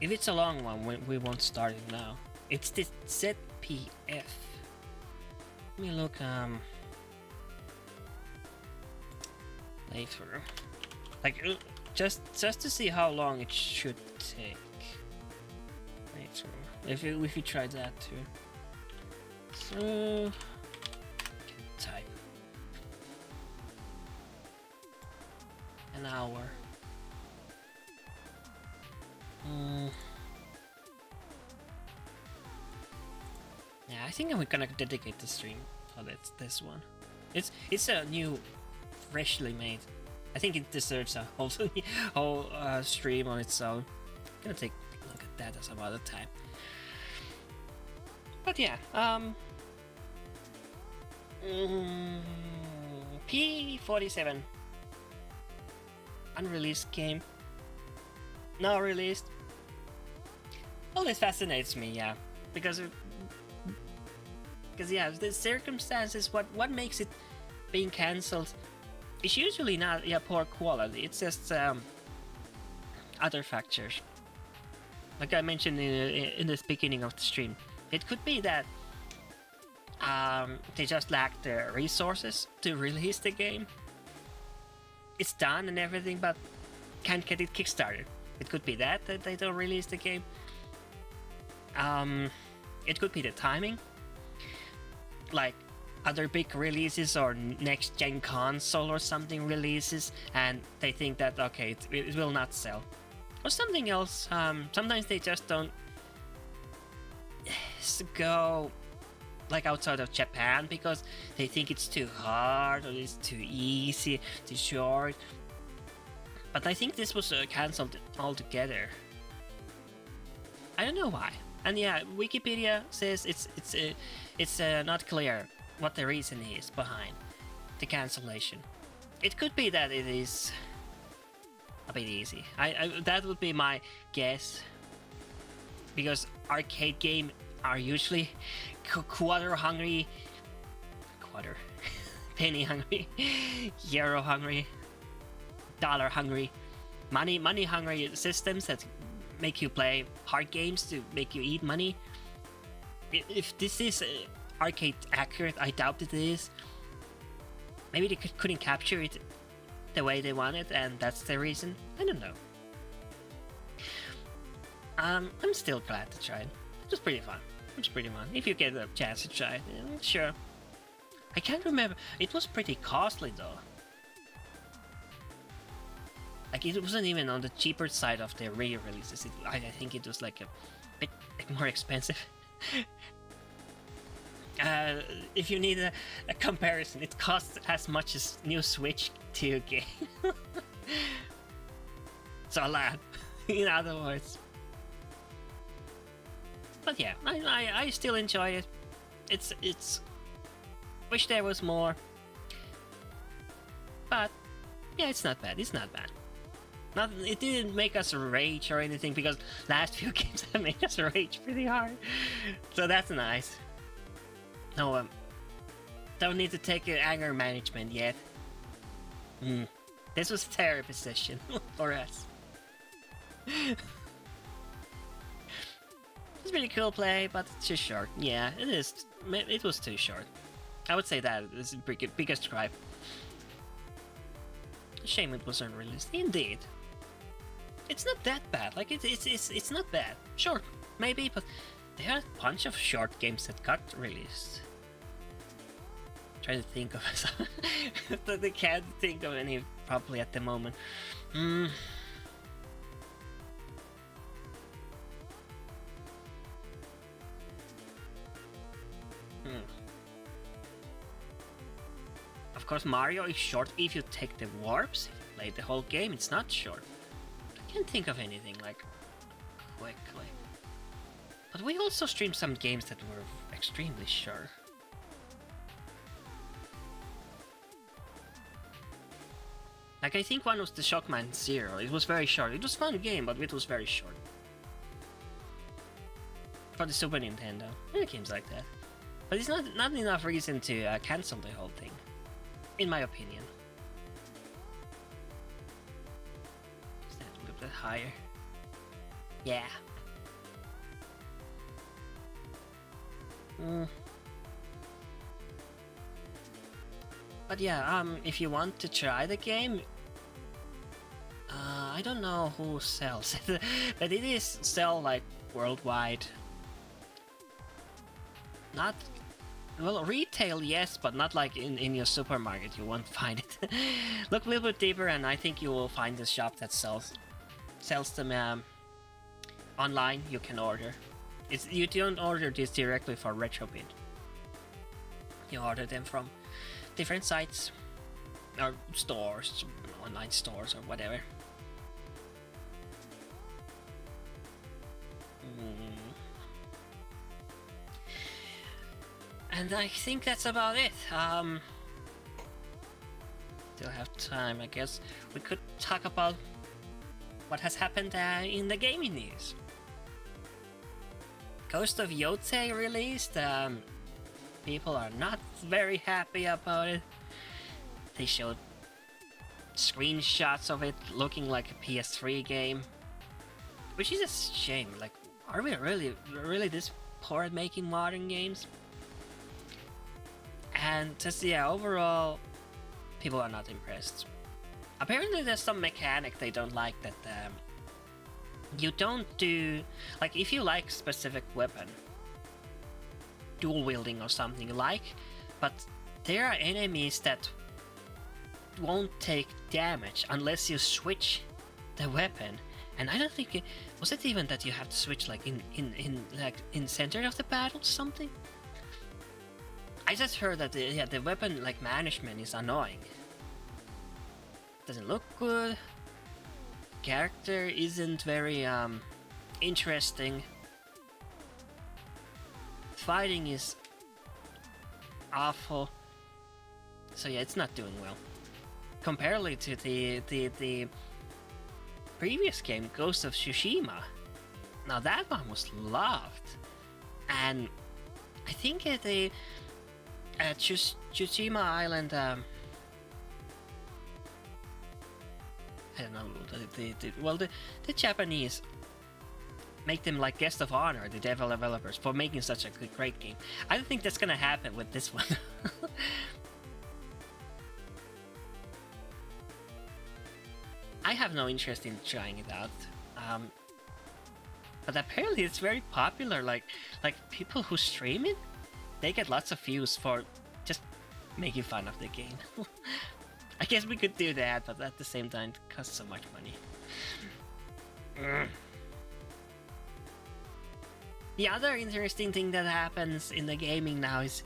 if it's a long one, we won't start it now. It's this ZPF. Let me look later. Like just to see how long it should take. Later. If we try that too. So type an hour. Yeah, I think I'm gonna dedicate the stream for this one. It's a new, freshly made. I think it deserves a whole stream on its own. I'm gonna take a look at that some other time. But yeah, P-47 unreleased game, now released. Well, this fascinates me, yeah, because yeah, the circumstances, what makes it being cancelled, it's usually not poor quality. It's just other factors. Like I mentioned in the beginning of the stream, it could be that they just lack the resources to release the game. It's done and everything, but can't get it kickstarted. It could be that they don't release the game. It could be the timing, like other big releases or next gen console or something releases, and they think that okay, it will not sell, or something else. Sometimes they just don't go like outside of Japan because they think it's too hard or it's too easy, too short. But I think this was cancelled altogether. I don't know why. And yeah, Wikipedia says it's not clear what the reason is behind the cancellation. It could be that it is a bit easy. That would be my guess, because arcade games are usually quarter hungry, penny hungry, euro hungry, dollar hungry, money hungry systems that make you play hard games to make you eat money. If this is arcade accurate, I doubt it is. Maybe they couldn't capture it the way they wanted, and that's the reason. I don't know. I'm still glad to try it. It was pretty fun. If you get a chance to try it, sure. I can't remember. It was pretty costly though. Like, it wasn't even on the cheaper side of the re-releases. I think it was like a bit more expensive. If you need a comparison, it costs as much as new Switch 2 game. So a lot, in other words. But yeah, I still enjoy it. It's wish there was more. But yeah, it's not bad. It didn't make us rage or anything, because last few games have made us rage pretty hard. So that's nice. No, don't need to take anger management yet. This was a therapy session for us. It's pretty cool play, but it's just short. Yeah, it is. It was too short. I would say that is the biggest gripe. Shame it wasn't released. Indeed. It's not that bad. Like, it's not bad. Short, maybe, but there are a bunch of short games that got released. Trying to think of some, but I can't think of any probably at the moment. Of course, Mario is short if you take the warps. If you play the whole game, it's not short. I can't think of anything like quickly. But we also streamed some games that were extremely short. Like, I think one was the Shockman Zero. It was very short. It was a fun game, but it was very short. For the Super Nintendo. There are games like that. But it's not enough reason to cancel the whole thing, in my opinion. Is that a little bit higher? Yeah. But yeah, if you want to try the game, I don't know who sells it, but it is sell like worldwide. Not, well, retail yes, but not like in your supermarket. You won't find it. Look a little bit deeper, and I think you will find a shop that sells them online. You can order. You don't order this directly for Retrobit. You order them from different sites or stores, online stores or whatever. And I think that's about it. Still have time, I guess. We could talk about what has happened in the gaming news. Ghost of Yotei released. People are not very happy about it. They showed screenshots of it looking like a PS3 game, which is a shame. Like, are we really this poor at making modern games? And just, yeah, overall, people are not impressed. Apparently there's some mechanic they don't like, that you don't do, like, if you like specific weapon, dual wielding or something you like, but there are enemies that won't take damage unless you switch the weapon. And I don't think was it even that you have to switch like in center of the battle or something? I just heard that the weapon like management is annoying. Doesn't look good. Character isn't very interesting. fighting is awful. So yeah, it's not doing well. Comparatively to the previous game, Ghost of Tsushima. Now that one was loved, and I think the Tsushima Island. I don't know. The Japanese make them like guest of honor, the developers, for making such a great game. I don't think that's gonna happen with this one. I have no interest in trying it out, but apparently it's very popular. Like people who stream it, they get lots of views for just making fun of the game. I guess we could do that, but at the same time, it costs so much money. The other interesting thing that happens in the gaming now is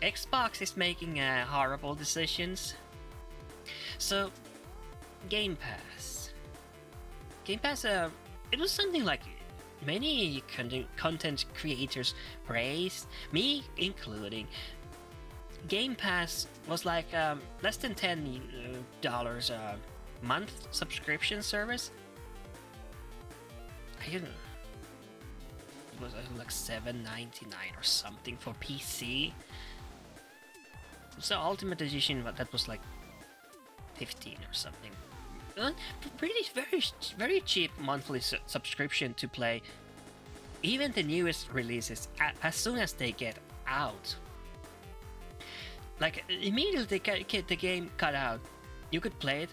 Xbox is making horrible decisions. So, Game Pass. It was something like many content creators praised, me including. Game Pass was like less than $10 a month subscription service. I don't know. It was like $7.99 or something for PC. So Ultimate Edition, that was like 15 or something. Very cheap monthly subscription to play even the newest releases as soon as they get out. Like immediately the game cut out, you could play it.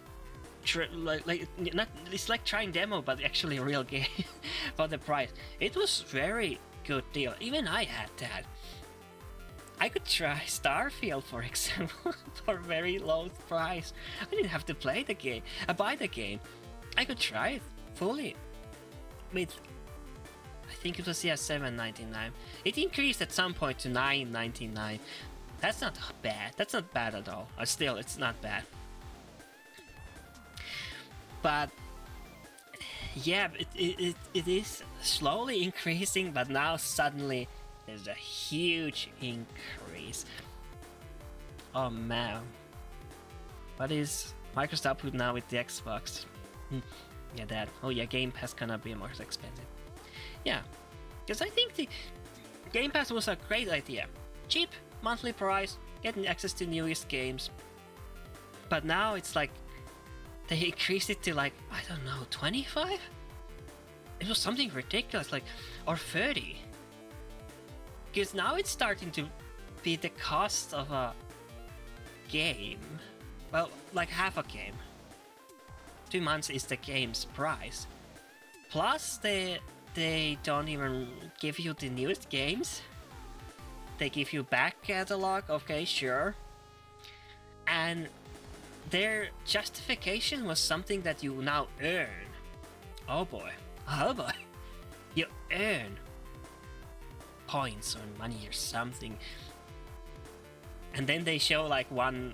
It's like trying demo, but actually a real game for the price. It was very good deal. Even I had that. I could try Starfield, for example, for a very low price. I didn't have to play the game. I buy the game. I could try it fully. With, I think it was $7.99. It increased at some point to $9.99. That's not bad. That's not bad at all. Still, it's not bad. But yeah, it is slowly increasing, but now suddenly there's a huge increase. Oh man, what is Microsoft up now with the Xbox? Yeah, that. Oh yeah, Game Pass gonna be more expensive. Yeah, because I think the Game Pass was a great idea. Cheap monthly price, getting access to newest games. But now it's like they increased it to like, I don't know, 25? It was something ridiculous, like, or 30. Because now it's starting to be the cost of a game. Well, like half a game. 2 months is the game's price. Plus, they don't even give you the newest games. They give you back catalog, okay, sure. And their justification was something that you now earn. Oh boy. Oh boy. You earn points or money or something. And then they show like €1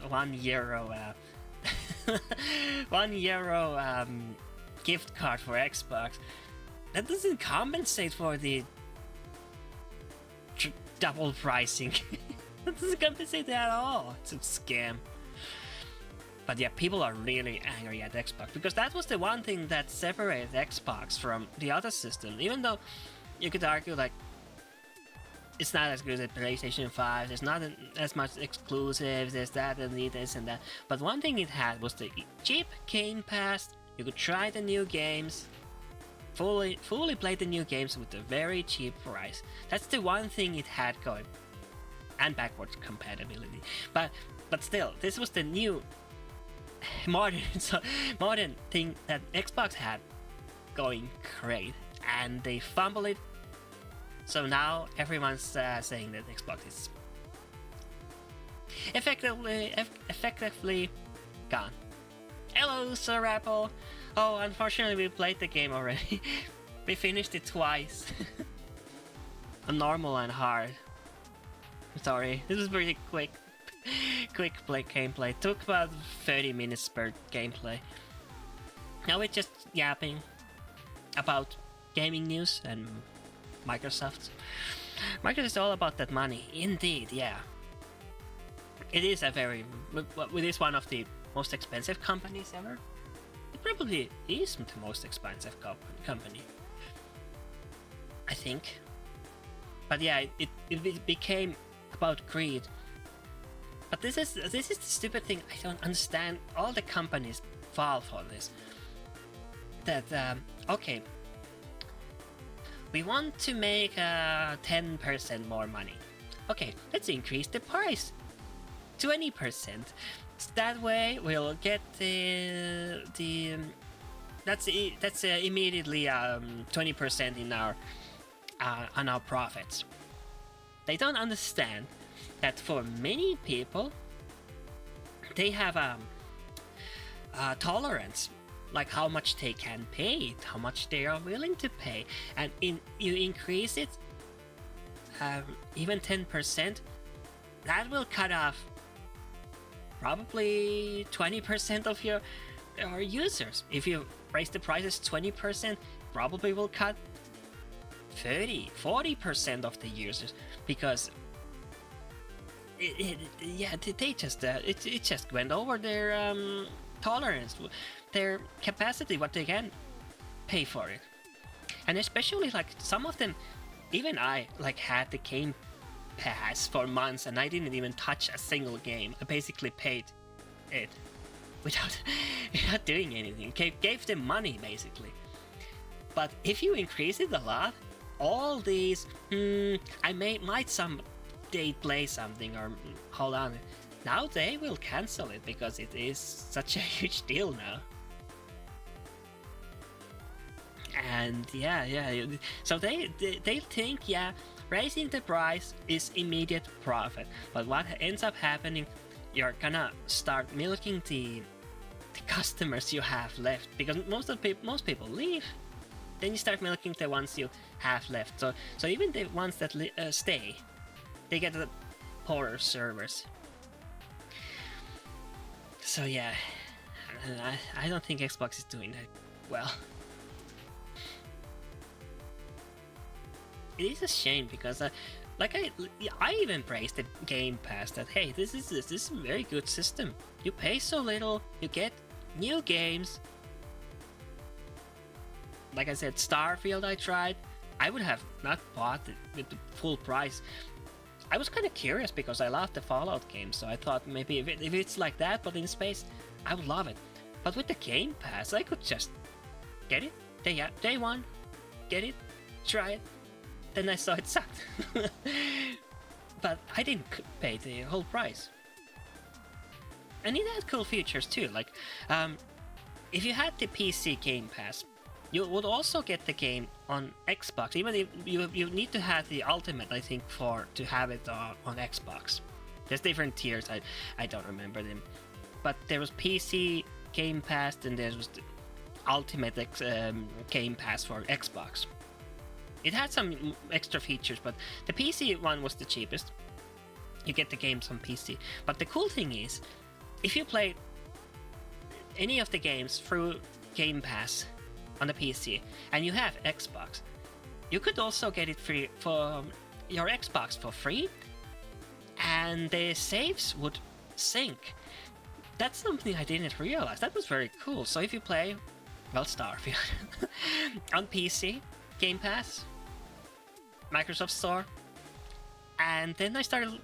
€1 gift card for Xbox. That doesn't compensate for the double pricing. That doesn't compensate at all. It's a scam. But yeah, people are really angry at Xbox because that was the one thing that separated Xbox from the other system. Even though you could argue like it's not as good as PlayStation 5, there's not as much exclusives, there's that and this and that. But one thing it had was the cheap Game Pass. You could try the new games, fully play the new games with a very cheap price. That's the one thing it had going, and backwards compatibility. But still, this was the new modern thing that Xbox had going great, and they fumbled it. So now everyone's saying that Xbox is effectively gone. Hello, Sir Apple. Oh, unfortunately we played the game already. We finished it twice. On normal and hard. Sorry, this is pretty quick gameplay. Took about 30 minutes per gameplay. Now we're just yapping about gaming news and Microsoft. Microsoft is all about that money. Indeed, yeah. It is it is one of the most expensive companies ever. It probably is the most expensive company, I think. But yeah, it became about greed. But this is the stupid thing. I don't understand. All the companies fall for this. That okay, we want to make 10% more money. Okay, let's increase the price 20%. That way we'll get that's immediately 20% in our on our profits. They don't understand that for many people they have a tolerance, like how much they can pay, how much they are willing to pay, and you increase it even 10%, that will cut off probably 20% of your users. If you raise the prices 20%, probably will cut 30-40% of the users, because they just it just went over their tolerance, their capacity, what they can pay for it. And especially like some of them, even I like had the Game Pass for months and I didn't even touch a single game. I basically paid it without doing anything. Gave them money basically. But if you increase it a lot, all these I might someday play something, or hold on, now they will cancel it because it is such a huge deal now. And yeah, so they think, yeah, raising the price is immediate profit, but what ends up happening, you're gonna start milking the customers you have left, because most people leave. Then you start milking the ones you have left. So even the ones that stay, they get the poorer servers. So yeah, I don't think Xbox is doing that well. It is a shame because I even praised the Game Pass, that hey, this is a very good system. You pay so little, you get new games. Like I said, Starfield I tried. I would have not bought it with the full price. I was kind of curious because I love the Fallout games, so I thought maybe if it's like that but in space, I would love it. But with the Game Pass, I could just get it day one, get it, try it. Then I saw it sucked. But I didn't pay the whole price. And it had cool features too, like if you had the PC Game Pass, you would also get the game on Xbox, even if you need to have the Ultimate, I think, to have it on Xbox. There's different tiers, I don't remember them. But there was PC Game Pass, and there was the Ultimate Game Pass for Xbox. It had some extra features, but the PC one was the cheapest. You get the games on PC. But the cool thing is, if you play any of the games through Game Pass on the PC and you have Xbox, you could also get it free for your Xbox for free, and the saves would sync. That's something I didn't realize. That was very cool. So if you play, well, Starfield on PC, Game Pass, Microsoft Store, and then I started,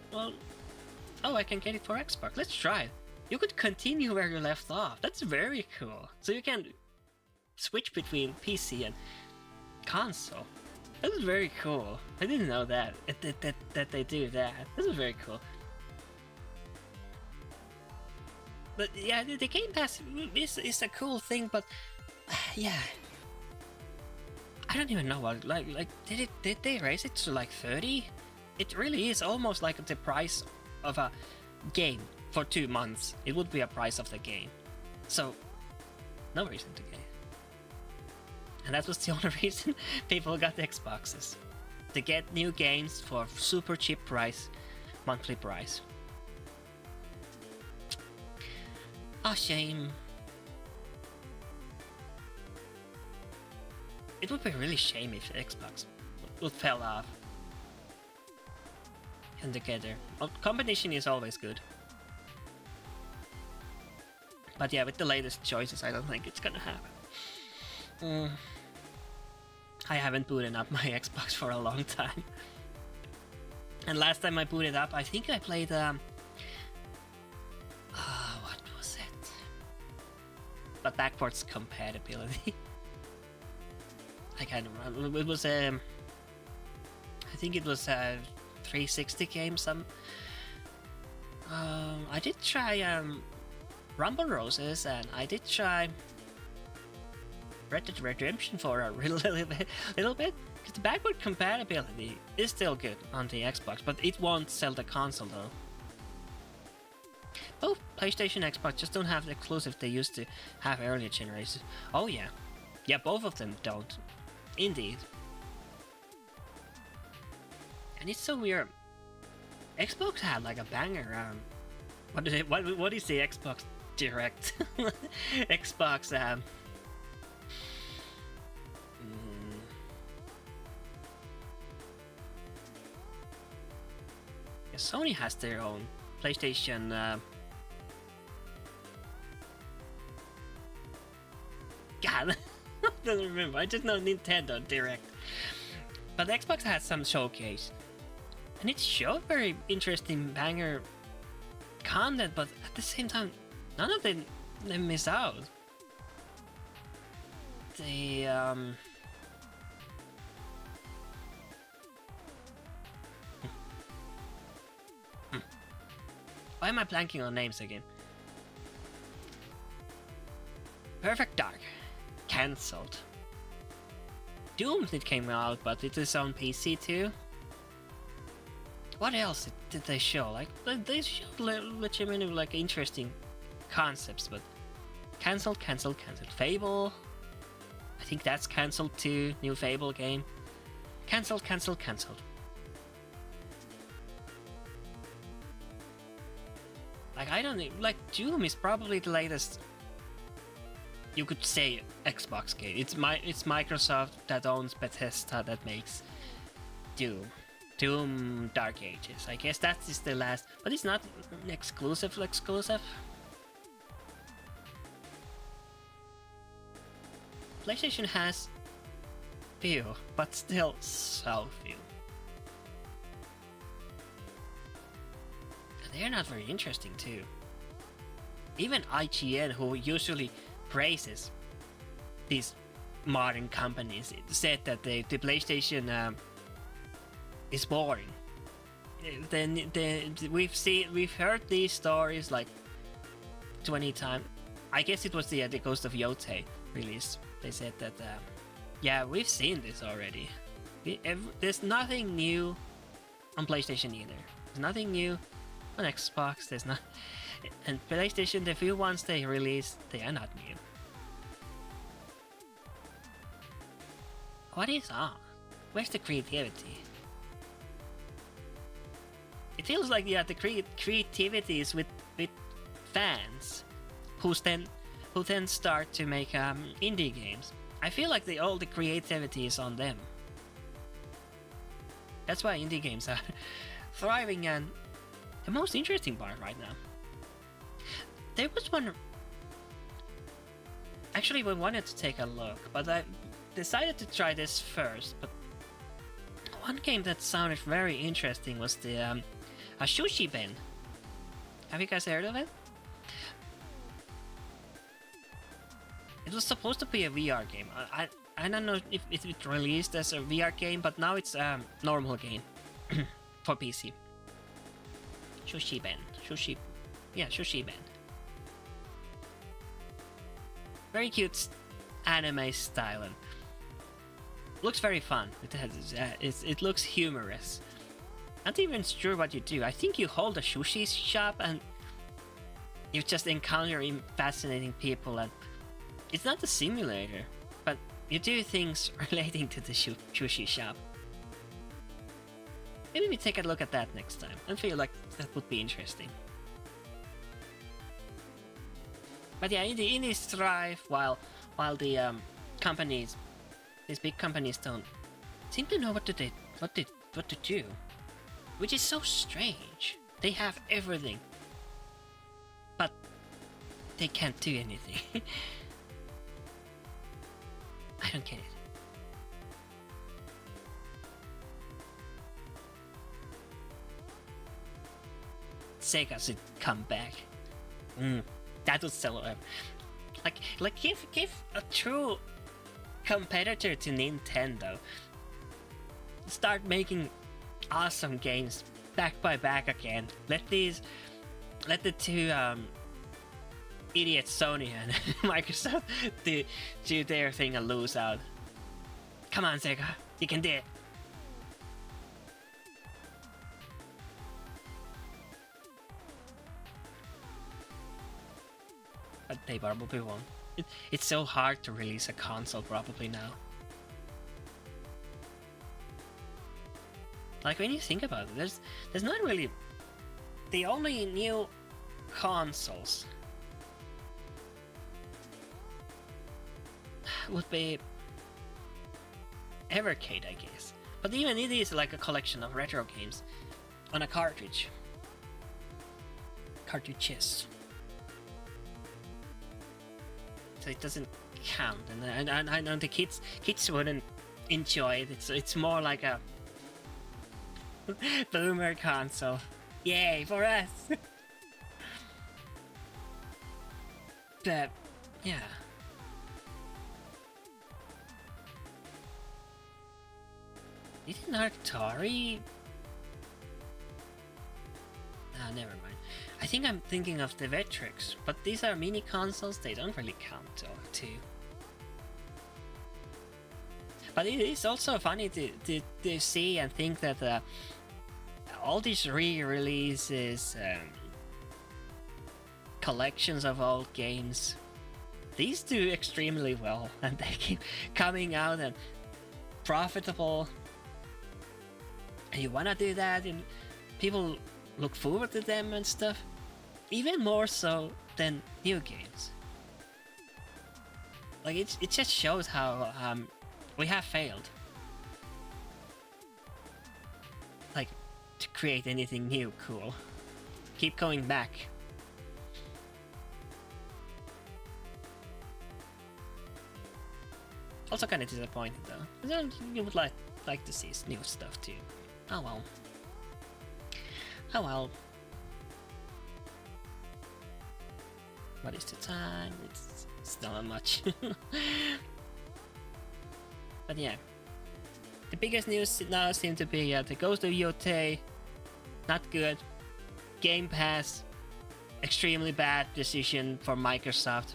I can get it for Xbox. Let's try it. You could continue where you left off. That's very cool. So you can switch between PC and console. That is very cool. I didn't know that they do that. This is very cool. But yeah, the Game Pass is a cool thing, but yeah, I don't even know what like did they raise it to like 30? It really is almost like the price of a game for 2 months. It would be a price of the game. So no reason to get it. And that was the only reason people got the Xboxes. To get new games for super cheap price, monthly price. A shame. It would be really shame if Xbox would fell off. and together. Well, competition is always good. But yeah, with the latest choices, I don't think it's gonna happen. I haven't booted up my Xbox for a long time. And last time I booted up, I think I played what was it? But backwards compatibility. I can't remember. It was I think it was a 360 game. I did try Rumble Roses, and I did try Red Dead Redemption for a little bit. Because the backward compatibility is still good on the Xbox, but it won't sell the console though. Both PlayStation and Xbox just don't have the exclusive they used to have earlier generations. Oh yeah. Yeah, both of them don't. Indeed. And it's so weird. Xbox had like a banger. What is it? What is the Xbox Direct? Xbox yeah, Sony has their own PlayStation. God, I don't remember. I just know Nintendo Direct. But Xbox had some showcase, and it showed very interesting banger content. But at the same time, none of them miss out. They Why am I blanking on names again? Perfect Dark. Cancelled. Doom it came out, but it is on PC too. What else did they show? Like they showed legitimately like interesting concepts, but cancelled. Fable. I think that's cancelled too. New Fable game. Cancelled. Like I don't know, like Doom is probably the latest, you could say, Xbox game. It's Microsoft that owns Bethesda that makes Doom Dark Ages. I guess that is the last, but it's not exclusive. PlayStation has few, but still so few. They're not very interesting too. Even IGN, who usually praises these modern companies, said that the PlayStation is boring. Then we've heard these stories like 20 times. I guess it was the Ghost of Yotei release. They said that yeah, we've seen this already. There's nothing new on PlayStation either. There's nothing new on Xbox. There's not, and PlayStation, the few ones they release, they are not new. What is on? Where's the creativity? It feels like the creativity is with fans, who then start to make indie games. I feel like all the creativity is on them. That's why indie games are thriving and the most interesting part right now. There was one. Actually, we wanted to take a look, but I decided to try this first. But one game that sounded very interesting was the a Sushi Ben. Have you guys heard of it? It was supposed to be a VR game. I don't know if it released as a VR game, but now it's a normal game for PC. Sushi Ben. Sushi Ben. Very cute anime style and looks very fun. It looks humorous. Not even sure what you do. I think you hold a sushi shop and you just encounter fascinating people, and it's not a simulator, but you do things relating to the sushi shop. Maybe we take a look at that next time. I feel like that would be interesting. But yeah, in the indies thrive while the companies, these big companies, don't seem to know what to do. which is so strange. They have everything, but they can't do anything. I don't get it. Sega should come back. That would sell it. Like give a true competitor to Nintendo. Start making awesome games back by back again. Let the two idiots Sony and Microsoft do their thing and lose out. Come on, Sega, you can do it. But they probably won't. It's so hard to release a console probably now. Like when you think about it, there's not really the only new consoles would be Evercade, I guess. But even it is like a collection of retro games on a cartridge. Cartridges. So it doesn't count, and I know the kids wouldn't enjoy it. It's more like a boomer console. Yay for us! But yeah. Didn't Atari? Ah, never mind. I think I'm thinking of the Vectrex, but these are mini consoles, they don't really count too. But it is also funny to see and think that all these re-releases, collections of old games, these do extremely well, and they keep coming out and profitable. And you wanna do that, and people look forward to them and stuff, even more so than new games. Like it just shows how we have failed, like, to create anything new cool. Keep going back. Also kind of disappointed though. You would like to see new stuff too. Oh well. Oh well. What is the time? It's not much. But yeah. The biggest news now seems to be the Ghost of Yotei. Not good. Game Pass. Extremely bad decision for Microsoft.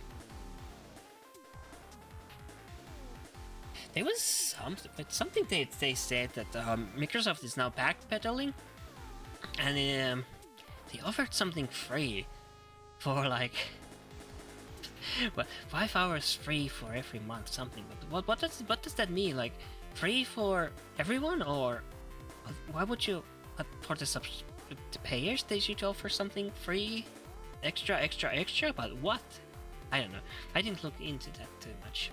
There was something they said that Microsoft is now backpedaling. And they offered something free for like 5 hours free for every month, something. But what does that mean? Like free for everyone, or why would you for the payers they should offer something free, extra? But what? I don't know. I didn't look into that too much.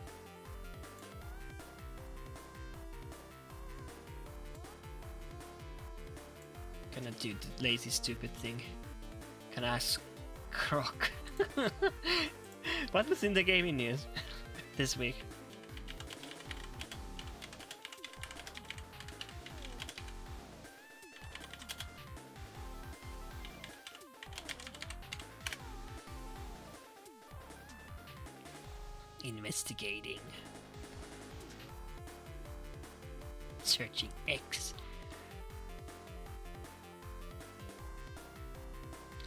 Gonna do the lazy stupid thing. Can ask Croc. What was in the gaming news this week? Investigating. Searching X.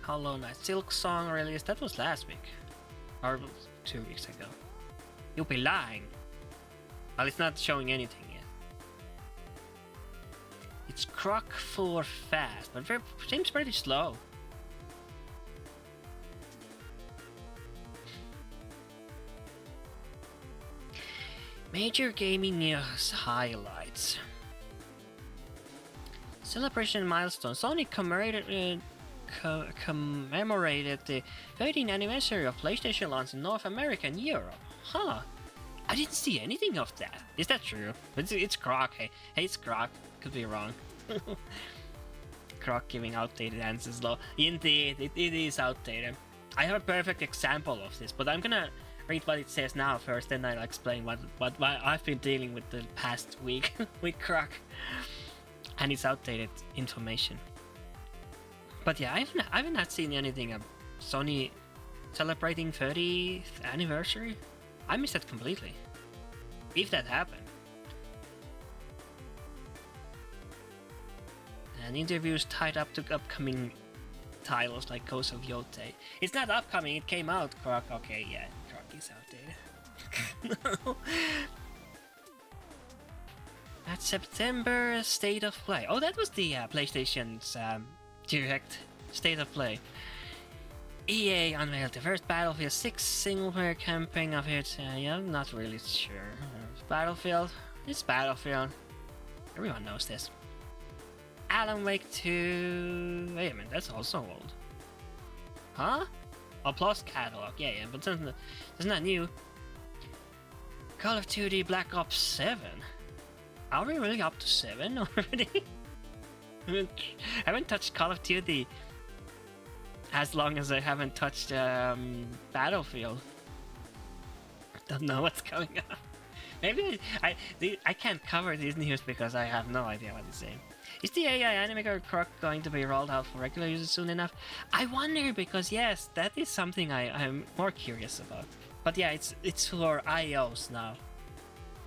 Hollow Knight Silk Song release. That was last week. Or 2 weeks ago. You'll be lying. Well, it's not showing anything yet. It's Croc for fast, but seems pretty slow. Major gaming news highlights. Celebration milestone. Sony commemorated the 13th anniversary of PlayStation launch in North America and Europe. Huh. I didn't see anything of that. Is that true? It's Croc. Hey, it's Croc. Could be wrong. Croc giving outdated answers though. Indeed, it is outdated. I have a perfect example of this, but I'm gonna read what it says now first, then I'll explain what I've been dealing with the past week with Croc and its outdated information. But yeah, I haven't not seen anything of Sony celebrating 30th anniversary. I missed that completely. If that happened. And interviews tied up to upcoming titles like Ghost of Yotei. It's not upcoming, it came out, Croc. Okay, yeah, Croc is outdated. No. At September State of Play. Oh, that was the PlayStation's Direct State of Play. EA unveiled the first Battlefield 6 single-player campaign of it. Yeah, I'm not really sure. Battlefield? It's Battlefield. Everyone knows this. Alan Wake 2... Wait a minute, that's also old. Huh? Oh, plus catalog. Yeah, but that's not new. Call of Duty Black Ops 7. Are we really up to 7 already? I haven't touched Call of Duty as long as I haven't touched Battlefield. Don't know what's going on. Maybe I can't cover these news because I have no idea what it's saying. Is the AI animator Croc going to be rolled out for regular users soon enough? I wonder, because yes, that is something I'm more curious about. But yeah, it's for iOS now.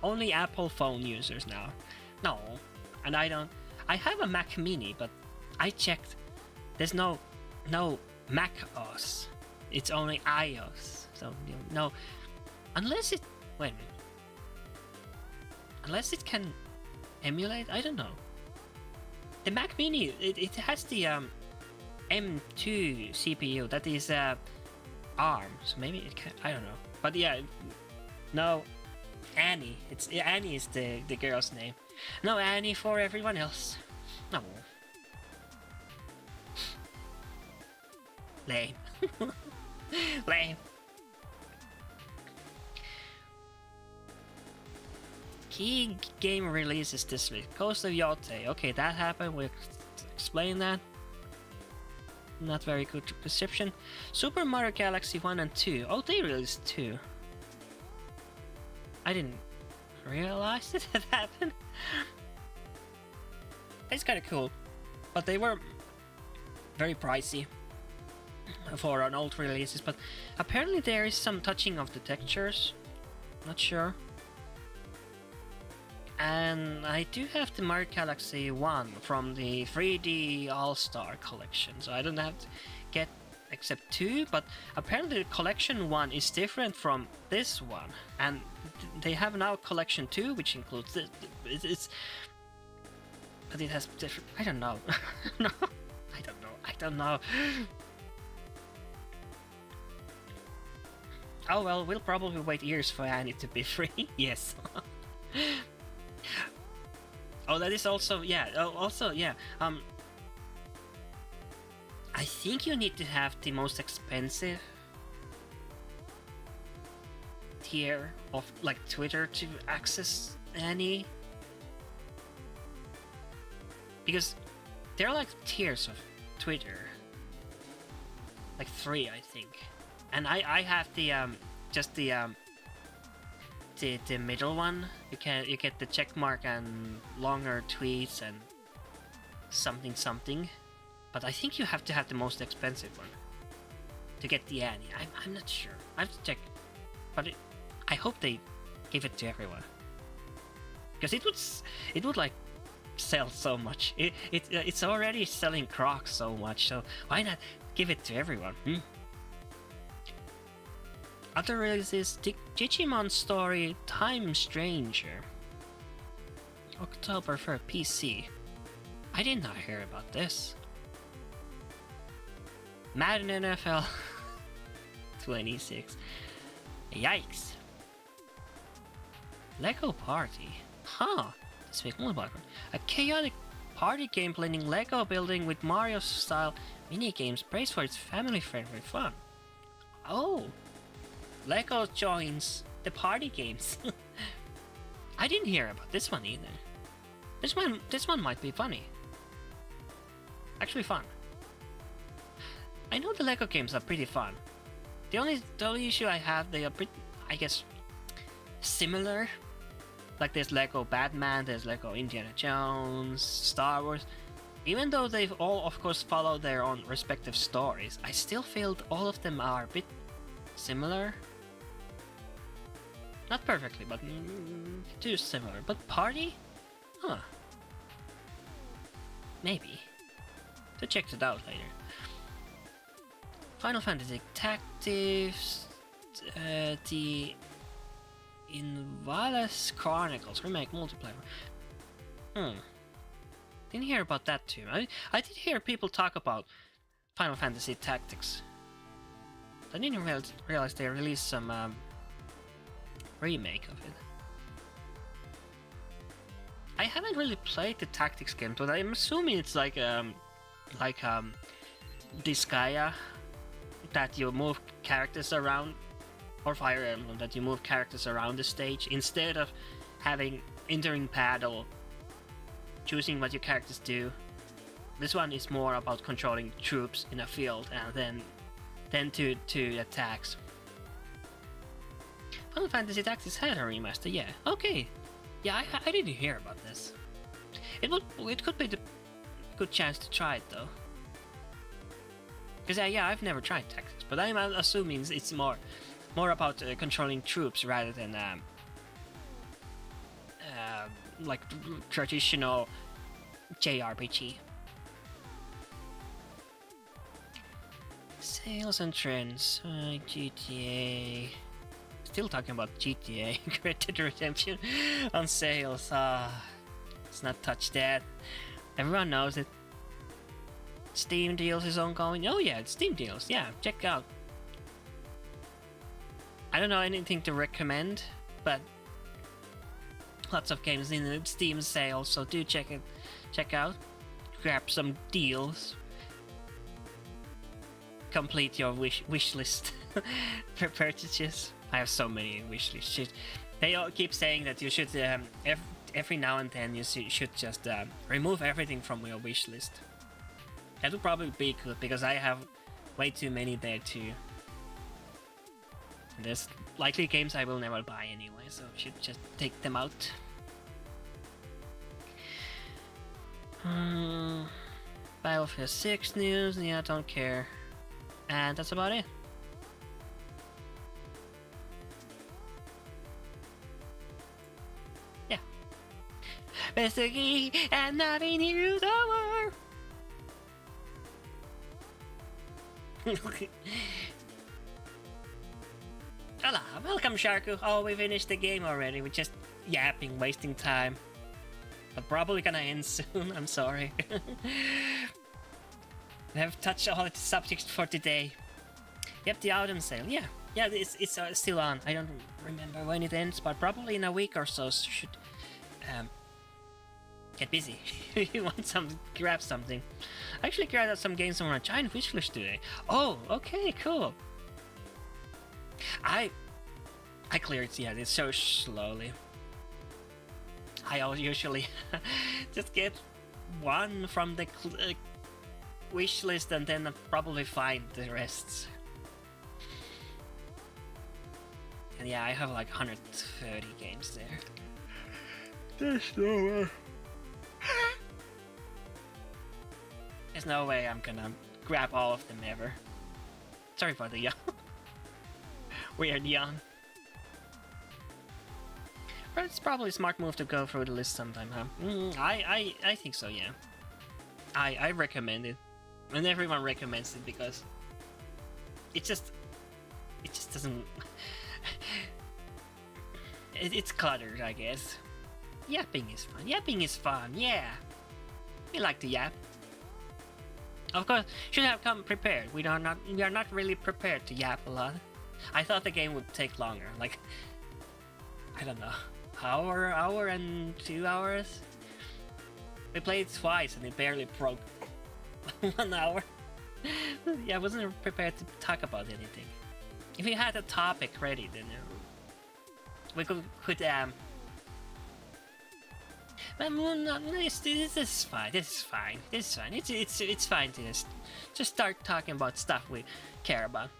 Only Apple phone users now. No, and I have a Mac Mini, but I checked. There's no Mac OS. It's only iOS. So no, unless it unless it can emulate. I don't know. The Mac Mini, it has the M2 CPU. That is ARM. So maybe it can. I don't know. But yeah, no. Annie. Annie is the girl's name. No Annie for everyone else. No. Lame. Lame. Key game releases this week. Ghost of Yotei. Okay, that happened. We'll explain that. Not very good perception. Super Mario Galaxy 1 and 2. Oh, they released 2. I didn't realize that happened. It's kind of cool, but they were very pricey for an old releases. But apparently there is some touching of the textures. Not sure. And I do have the Mario Galaxy 1 from the 3D All-Star collection, so I don't have to get except 2, but apparently the collection 1 is different from this one, and they have now collection 2, which includes this. But it has different. I don't know. No, I don't know. Oh well, we'll probably wait years for Annie to be free. Yes. Oh, that is also, yeah. I think you need to have the most expensive tier of like Twitter to access Annie, because there are like tiers of Twitter, like 3 I think, and I have the just the middle one. You get the check mark and longer tweets and something. But I think you have to have the most expensive one to get the Annie. I'm not sure. I have to check. But I hope they give it to everyone, because it would like sell so much. It's already selling Crocs so much. So why not give it to everyone? Other releases: Digimon Story Time Stranger. October for PC. I did not hear about this. Madden NFL 26. Yikes. Lego Party. Huh. This week more background. A chaotic party game blending Lego building with Mario style minigames praised for its family friendly fun. Oh. Lego joins the party games. I didn't hear about this one either. This one might be funny. Actually fun. I know the Lego games are pretty fun. The only issue I have, they are pretty, I guess, similar. Like there's Lego Batman, there's Lego Indiana Jones, Star Wars. Even though they've all, of course, followed their own respective stories, I still feel all of them are a bit similar. Not perfectly, but too similar. But Party? Huh. Maybe. To check it out later. Final Fantasy Tactics, the Invales Chronicles remake multiplayer. Didn't hear about that too. I did hear people talk about Final Fantasy Tactics. I didn't realize they released some remake of it. I haven't really played the Tactics game, but I'm assuming it's like Disgaea, that you move characters around, or Fire Emblem, that you move characters around the stage instead of having entering paddle, choosing what your characters do. This one is more about controlling troops in a field and then to attacks. Final Fantasy Tactics had a remaster, yeah. Okay, yeah, I didn't hear about this. It could be the good chance to try it though. Because yeah, I've never tried Tactics, but I'm assuming it's more about controlling troops rather than like traditional JRPG. Sales and trends, GTA. Still talking about GTA. Red Dead Redemption on sales. Let's not touch that. Everyone knows it. Steam deals is ongoing. Oh yeah, it's Steam deals. Yeah, check out. I don't know anything to recommend, but lots of games in the Steam sale, so do check out. Grab some deals. Complete your wish list for purchases. I have so many wish lists. They all keep saying that you should every now and then you should just remove everything from your wish list. That would probably be good, because I have way too many there too. And there's likely games I will never buy anyway, so I should just take them out. Battlefield 6 news, yeah, don't care. And that's about it. Yeah. Vezuki and Navi news over! Hola, welcome Sharku. Oh, we finished the game already. We're just yapping, wasting time. But probably gonna end soon, I'm sorry. We have touched all the subjects for today. Yep, the autumn sale, yeah. Yeah, it's still on. I don't remember when it ends, but probably in a week or so should get busy. If you want grab something. I actually grabbed out some games on a giant wishlist today. Oh, okay, cool. I cleared it so slowly. I usually just get one from the wish list and then I'll probably find the rest. And yeah, I have like 130 games there. There's no way. There's no way I'm gonna grab all of them ever. Sorry for the yawn. Weird yawn. But it's probably a smart move to go through the list sometime, huh? I think so, yeah. I recommend it. And everyone recommends it because it just doesn't it's cluttered, I guess. Yapping is fun. Yapping is fun, yeah. We like to yap. Of course, should have come prepared. We are not really prepared to yap a lot. I thought the game would take longer, like I don't know, hour and 2 hours. We played it twice and it barely broke 1 hour. Yeah, I wasn't prepared to talk about anything. If we had a topic ready, then we could No, this is fine. This is fine. This is fine. It's fine to just start talking about stuff we care about.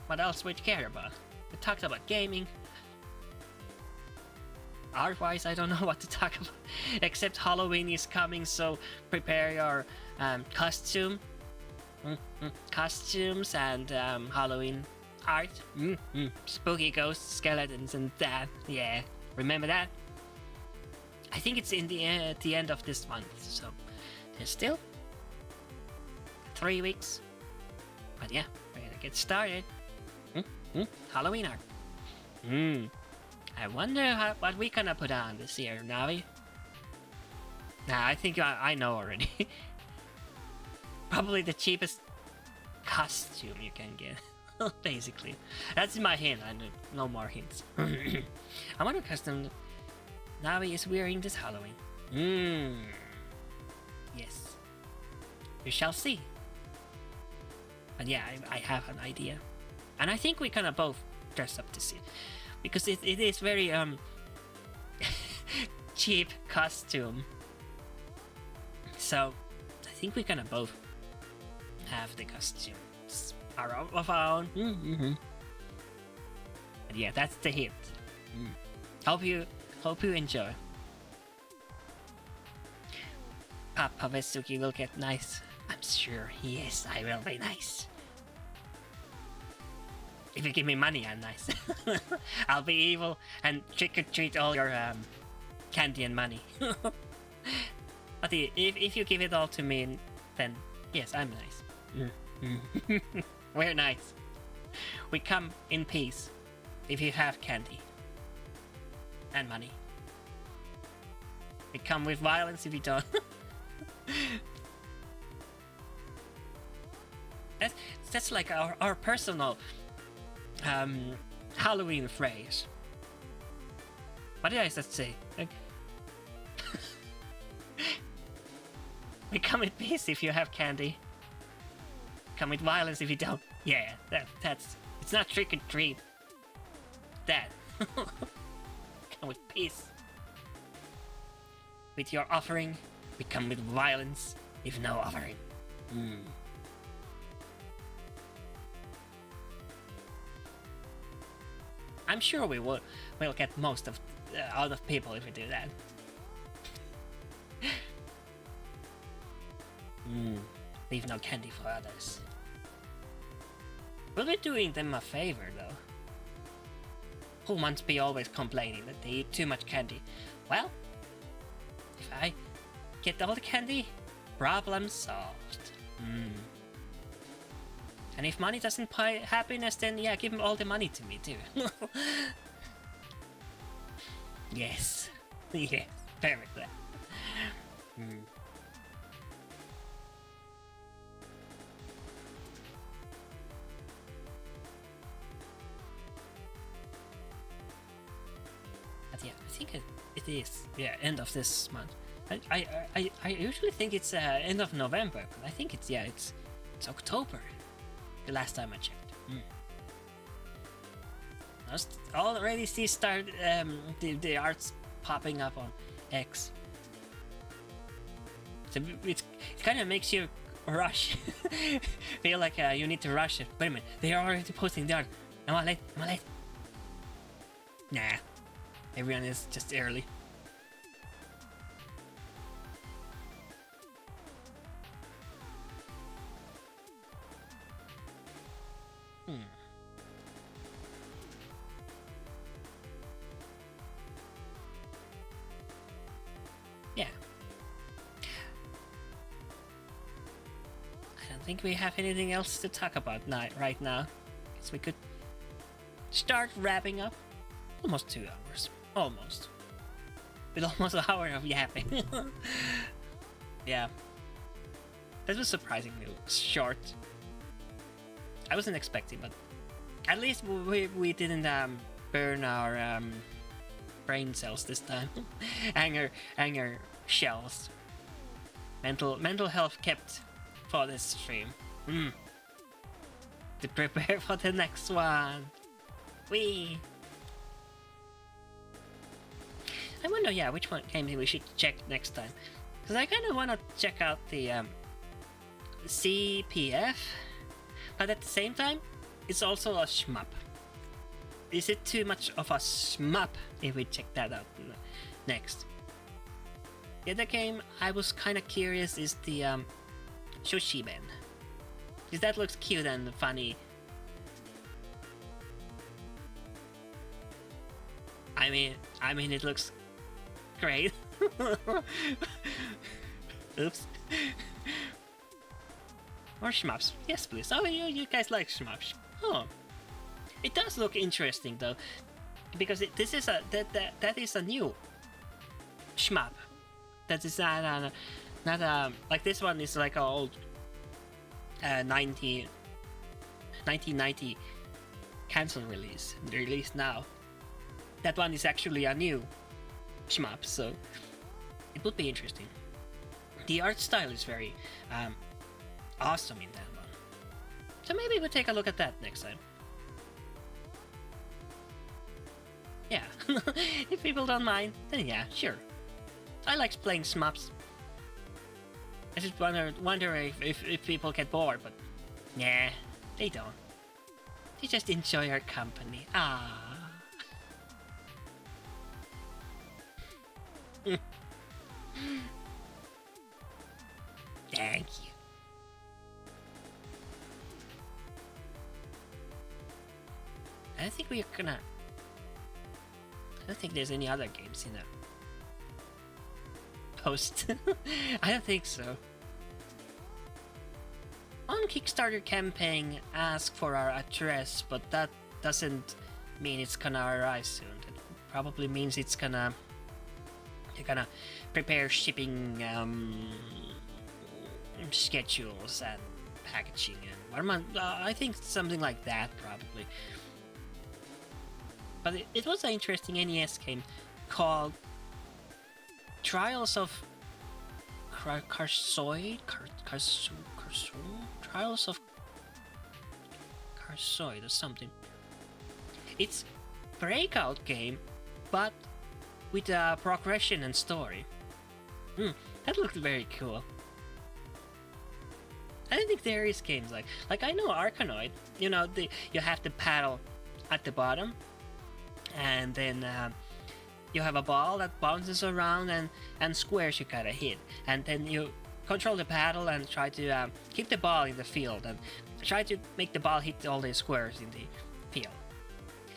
What else would you care about? We talked about gaming. Art-wise, I don't know what to talk about. Except Halloween is coming, so prepare your costumes and Halloween art. Spooky ghosts, skeletons, and that. Yeah, remember that? I think it's in the at the end of this month, so there's still 3 weeks. But yeah, we're gonna get started. Halloween art. I wonder what we gonna put on this year, Navi. Nah, I think I know already. Probably the cheapest costume you can get. Basically. That's my hint, I know no more hints. I want a custom Navi is wearing this Halloween. Yes. We shall see. But yeah, I have an idea. And I think we kind of both dress up to see. Because it is very cheap costume. So I think we kind of both have the costumes of our own. But yeah, that's the hint. Hope you enjoy. Papa Vezuki will get nice. I'm sure. Yes, I will be nice. If you give me money, I'm nice. I'll be evil and trick-or-treat all your candy and money. But if you give it all to me, then yes, I'm nice. We're nice. We come in peace if you have candy and money. We come with violence if you don't. That's like our personal Halloween phrase. What did I just say? Like, we come in peace if you have candy. Come with violence if you don't. Yeah, that's it's not trick or treat. That. Come with peace. With your offering, we come with violence if no offering. I'm sure we'll get most of out of people if we do that. Leave no candy for others. We'll be doing them a favor though. Who wants to be always complaining that they eat too much candy? Well, if I get all the candy, problem solved. And if money doesn't buy happiness, then yeah, give them all the money to me too. Yes. Yes. Perfect. But yeah, I think it is. Yeah, end of this month. I usually think it's end of November, but I think it's October. The last time I checked. I already see the arts popping up on X. So it kind of makes you rush. Feel like you need to rush it. Wait a minute, they are already posting the art. Am I late? Nah, everyone is just early. Yeah. I don't think we have anything else to talk about right now. Guess we could start wrapping up. Almost 2 hours. Almost. With almost an hour of yapping. Yeah. That was surprisingly short. I wasn't expecting, but at least we didn't burn our brain cells this time. anger shells. Mental health kept for this stream. To prepare for the next one. Wee. I wonder, yeah, which one game we should check next time. Because I kind of want to check out the CPF, but at the same time, it's also a shmup. Is it too much of a shmup if we check that out next? The other game I was kind of curious is the Shoshiben. Because that looks cute and funny. I mean, it looks great. Oops. More shmups. Yes, please. Oh, you guys like shmups. Oh. It does look interesting though, because this is that is a new shmup. That is not like this one is like an old 1990 cancel release now. That one is actually a new shmup, so it would be interesting. The art style is very awesome in that one, so maybe we'll take a look at that next time. Yeah, if people don't mind, then yeah, sure. I like playing shmups. I just wonder if people get bored, but nah, they don't. They just enjoy our company. Ah. Thank you. I think we're gonna... I don't think there's any other games in that post. I don't think so. On Kickstarter campaign, ask for our address, but that doesn't mean it's gonna arrive soon. It probably means it's gonna... You're gonna prepare shipping schedules and packaging and I think something like that probably. But it was an interesting NES game called Trials of Carsoid? Trials of Carsoid or something. It's breakout game, but with progression and story. That looked very cool. I don't think there is games like I know Arkanoid. You know, you have the paddle at the bottom, and then you have a ball that bounces around and squares you gotta hit, and then you control the paddle and try to keep the ball in the field and try to make the ball hit all the squares in the field.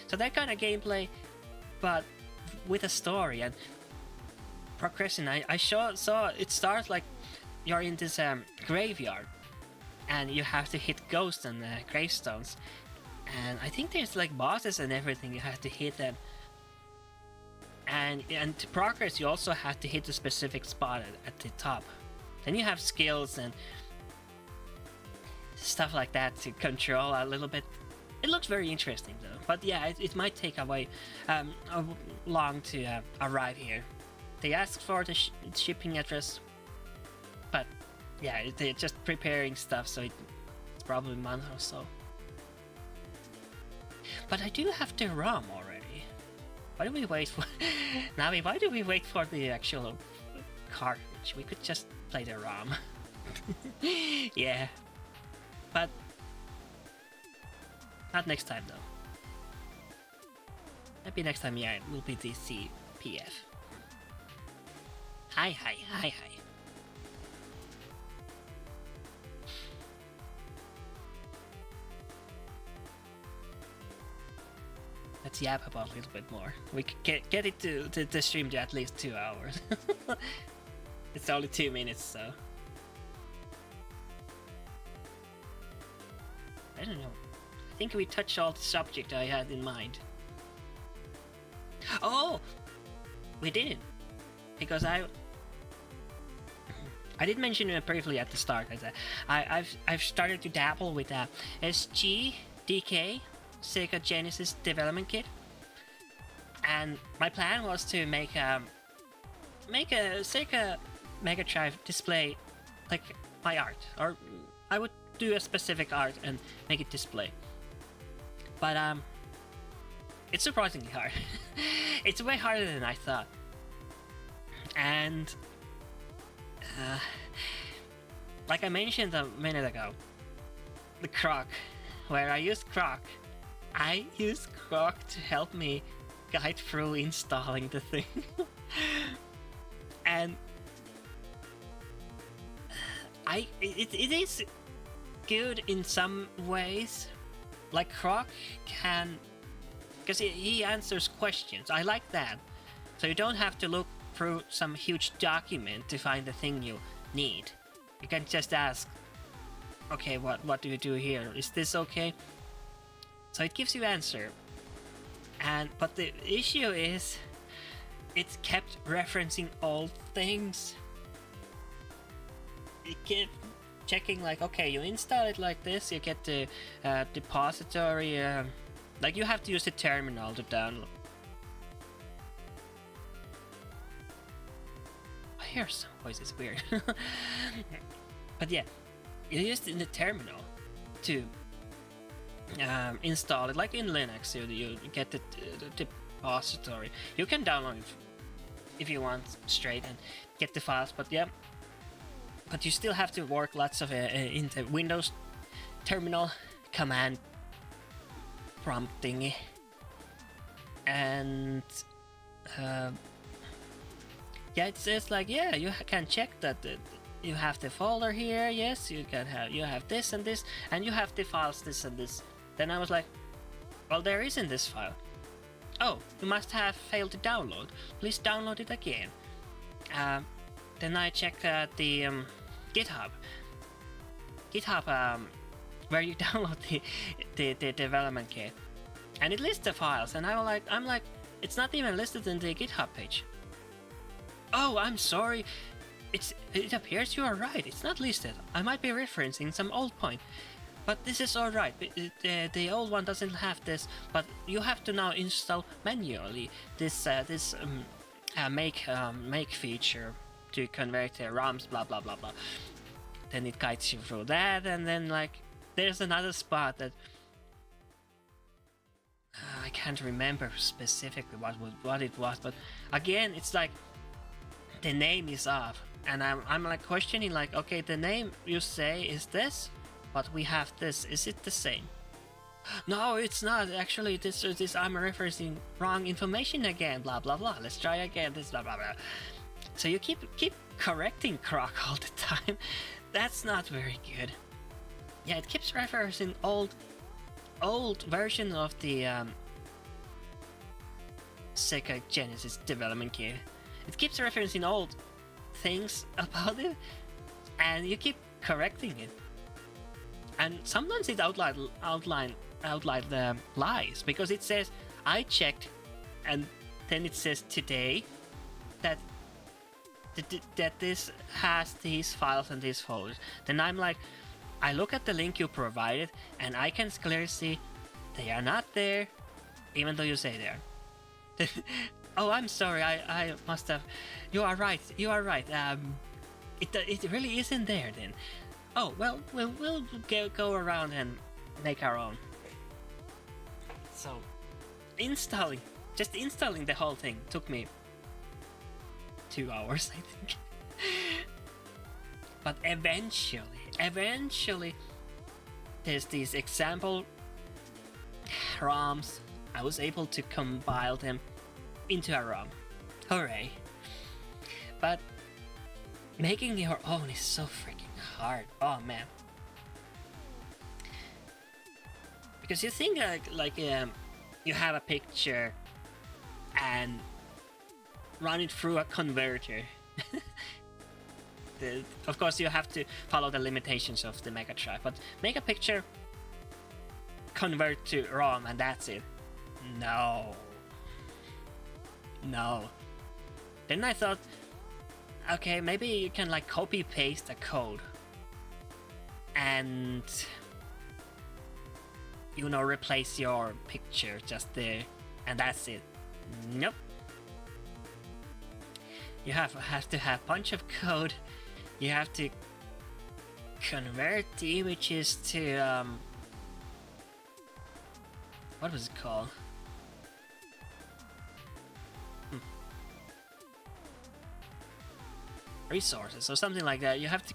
So that kind of gameplay, but with a story and progression. I saw it starts like you're in this graveyard and you have to hit ghosts and gravestones, and I think there's like bosses and everything you have to hit them, and to progress you also have to hit a specific spot at the top. Then you have skills and stuff like that to control a little bit. It looks very interesting though, but yeah, it might take long to arrive here. They asked for the shipping address, but yeah, they're just preparing stuff, so it's probably a month or so. But I do have the ROM already. Why do we wait for Navi? Why do we wait for the actual cartridge? We could just play the ROM. Yeah, but not next time though. Maybe next time, yeah, it will be the CPF. Hi. Let's yap about a little bit more. We could get it to the stream to at least 2 hours. It's only 2 minutes, so I don't know. I think we touched all the subject I had in mind. Oh, we didn't, because I did mention it briefly at the start. I've started to dabble with SGDK, Sega Genesis development kit, and my plan was to make a Sega Mega Drive display like my art, or I would do a specific art and make it display. But it's surprisingly hard. It's way harder than I thought. And like I mentioned a minute ago, the croc, where I used croc to help me guide through installing the thing. And it is good in some ways. Like Croc can, because he answers questions. I like that. So you don't have to look through some huge document to find the thing you need. You can just ask, okay, what do you do here? Is this okay? So it gives you answer. But the issue is, it kept referencing old things. It kept checking like, okay, you install it like this, you get the depository, like you have to use the terminal to download. I hear some voices, weird. But yeah, you use it in the terminal to install it, like in Linux. You get the depository. You can download it if you want straight and get the files, but yeah. But you still have to work lots of in the Windows terminal command prompt thingy. And yeah, it says like, yeah, you can check that you have the folder here. Yes, you have this and this, and you have the files this and this. Then I was like, well, there isn't this file. Oh, you must have failed to download. Please download it again. Then I checked the GitHub, where you download the development kit, and it lists the files. And I'm like, it's not even listed in the GitHub page. Oh, I'm sorry. It appears you are right. It's not listed. I might be referencing some old point. But this is alright, the old one doesn't have this, but you have to now install manually this make feature to convert the ROMs, blah blah blah blah. Then it guides you through that, and then like there's another spot that I can't remember specifically what it was, but again it's like the name is off, and I'm like questioning like, okay, the name you say is this, but we have this. Is it the same? No, it's not. Actually, this I'm referencing wrong information again. Blah blah blah. Let's try again. This blah blah blah. So you keep correcting Croc all the time. That's not very good. Yeah, it keeps referencing old version of the Sega Genesis development kit. It keeps referencing old things about it, and you keep correcting it. And sometimes it outline the lies, because it says I checked, and then it says today that this has these files and these folders. Then I'm like, I look at the link you provided, and I can clearly see they are not there, even though you say they are. Oh, I'm sorry. I must have. You are right. It really isn't there then. Oh, well, we'll go around and make our own. So, just installing the whole thing took me 2 hours, I think. But eventually, there's these example ROMs. I was able to compile them into a ROM. Hooray. But making your own is so freaking hard. Oh man. Because you think like you have a picture and run it through a converter. Of course you have to follow the limitations of the Mega Drive, but make a picture, convert to ROM, and that's it. No. Then I thought, okay, maybe you can like copy paste the code and replace your picture just there, and that's it. Nope. You have to have a bunch of code. You have to convert the images to what was it called? resources or something like that. You have to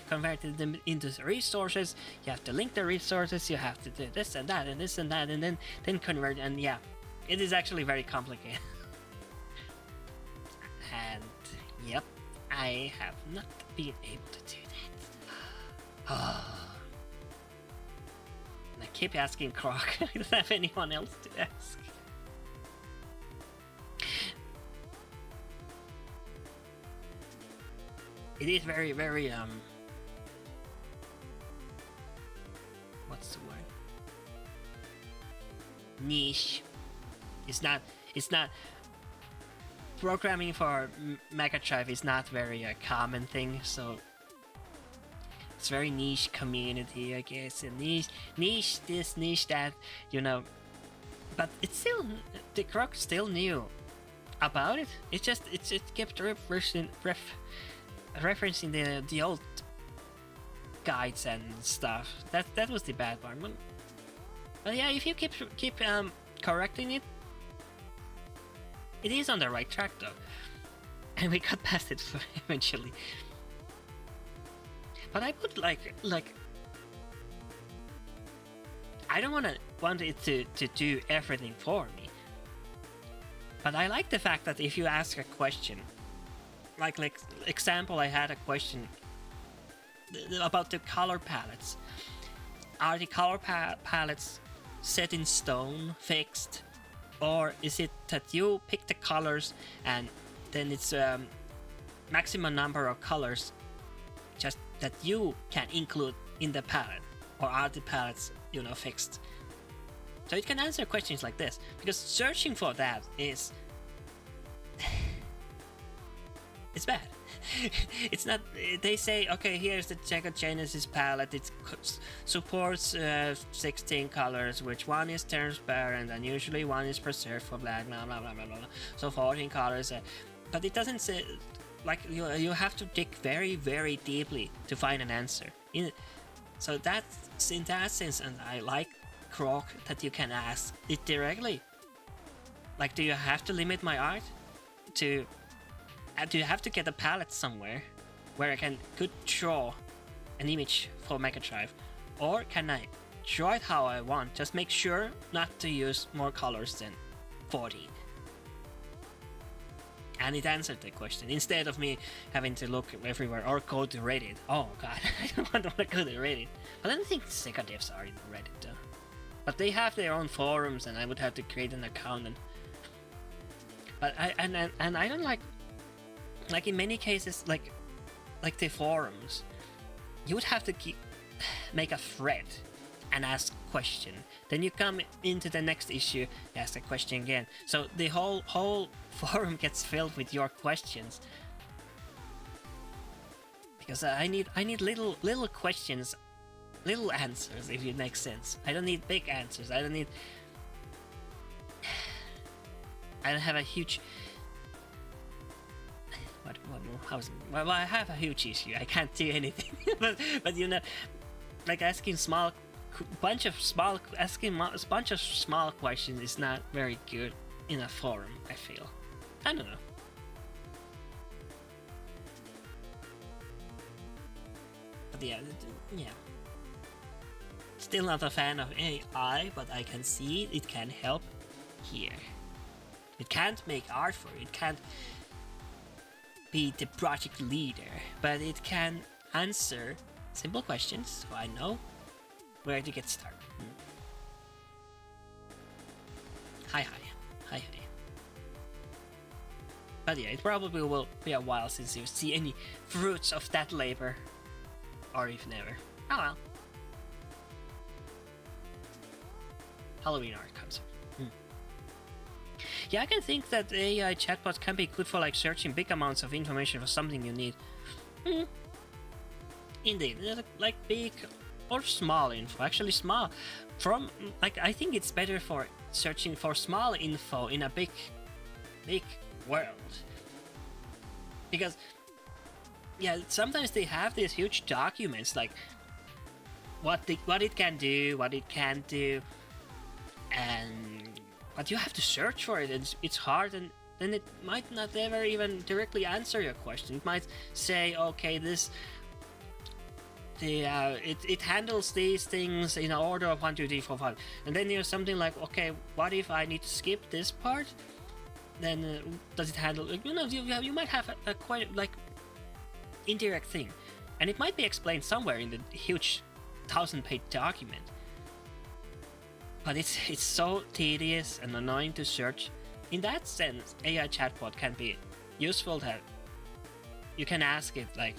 convert them into resources. You have to link the resources. You have to do this and that and this and that, and then convert. And yeah, it is actually very complicated. And yep, I have not been able to do that. And I keep asking Croc. I don't have anyone else to ask. It is very, very, what's the word? Niche. It's not, programming for Mega Drive is not very common thing, so it's very niche community, I guess, and niche this, niche that, you know, but it's still, the Croc still knew about it. It kept referencing the old guides and stuff. That was the bad part. But yeah, if you keep correcting it, it is on the right track though, and we got past it eventually. But I would like I don't want it to do everything for me. But I like the fact that if you ask a question, like example, I had a question about the color palettes. Are the color palettes set in stone, fixed, or is it that you pick the colors and then it's maximum number of colors just that you can include in the palette, or are the palettes, you know, fixed? So it can answer questions like this, because searching for that is it's bad. It's not. They say, okay, here's the Sega Genesis palette. It supports 16 colors, which one is transparent, and usually one is preserved for black. Blah blah blah blah blah. So 14 colors, but it doesn't say. Like you have to dig very, very deeply to find an answer. So that's in that sense, and I like Croc that you can ask it directly. Like, do you have to limit my art to? Do you have to get a palette somewhere where I could draw an image for Mega Drive, or can I draw it how I want? Just make sure not to use more colors than 40. And it answered the question instead of me having to look everywhere or go to Reddit. Oh god, I don't want to go to Reddit. But I don't think Sega devs are in Reddit though. But they have their own forums, and I would have to create an account. But I don't like in many cases, like the forums, you would have to make a thread and ask a question. Then you come into the next issue, ask a question again. So the whole forum gets filled with your questions. Because I need little questions, little answers, if it makes sense. I don't need big answers. I don't have a huge. Well, I have a huge issue. I can't do anything. but you know, like asking a bunch of small questions is not very good in a forum, I feel. I don't know. But yeah. Still not a fan of AI, but I can see it can help here. It can't make art for you. It can't be the project leader, but it can answer simple questions, so I know where to get started. Hi. But yeah, it probably will be a while since you see any fruits of that labor, or if never. Oh well. Halloween art comes up. Yeah, I can think that AI chatbots can be good for like searching big amounts of information for something you need. Indeed, like big or small info. Actually, small. I think it's better for searching for small info in a big world. Because, yeah, sometimes they have these huge documents like what it can do, what it can't do, but you have to search for it, and it's hard, and then it might not ever even directly answer your question. It might say, okay, it handles these things in an order of 1, 2, 3, 4, 5, and then there's something like, okay, what if I need to skip this part? Then does it handle? You might have a quite like indirect thing, and it might be explained somewhere in the huge 1,000-page document. But it's so tedious and annoying to search. In that sense, AI chatbot can be useful. That you can ask it like,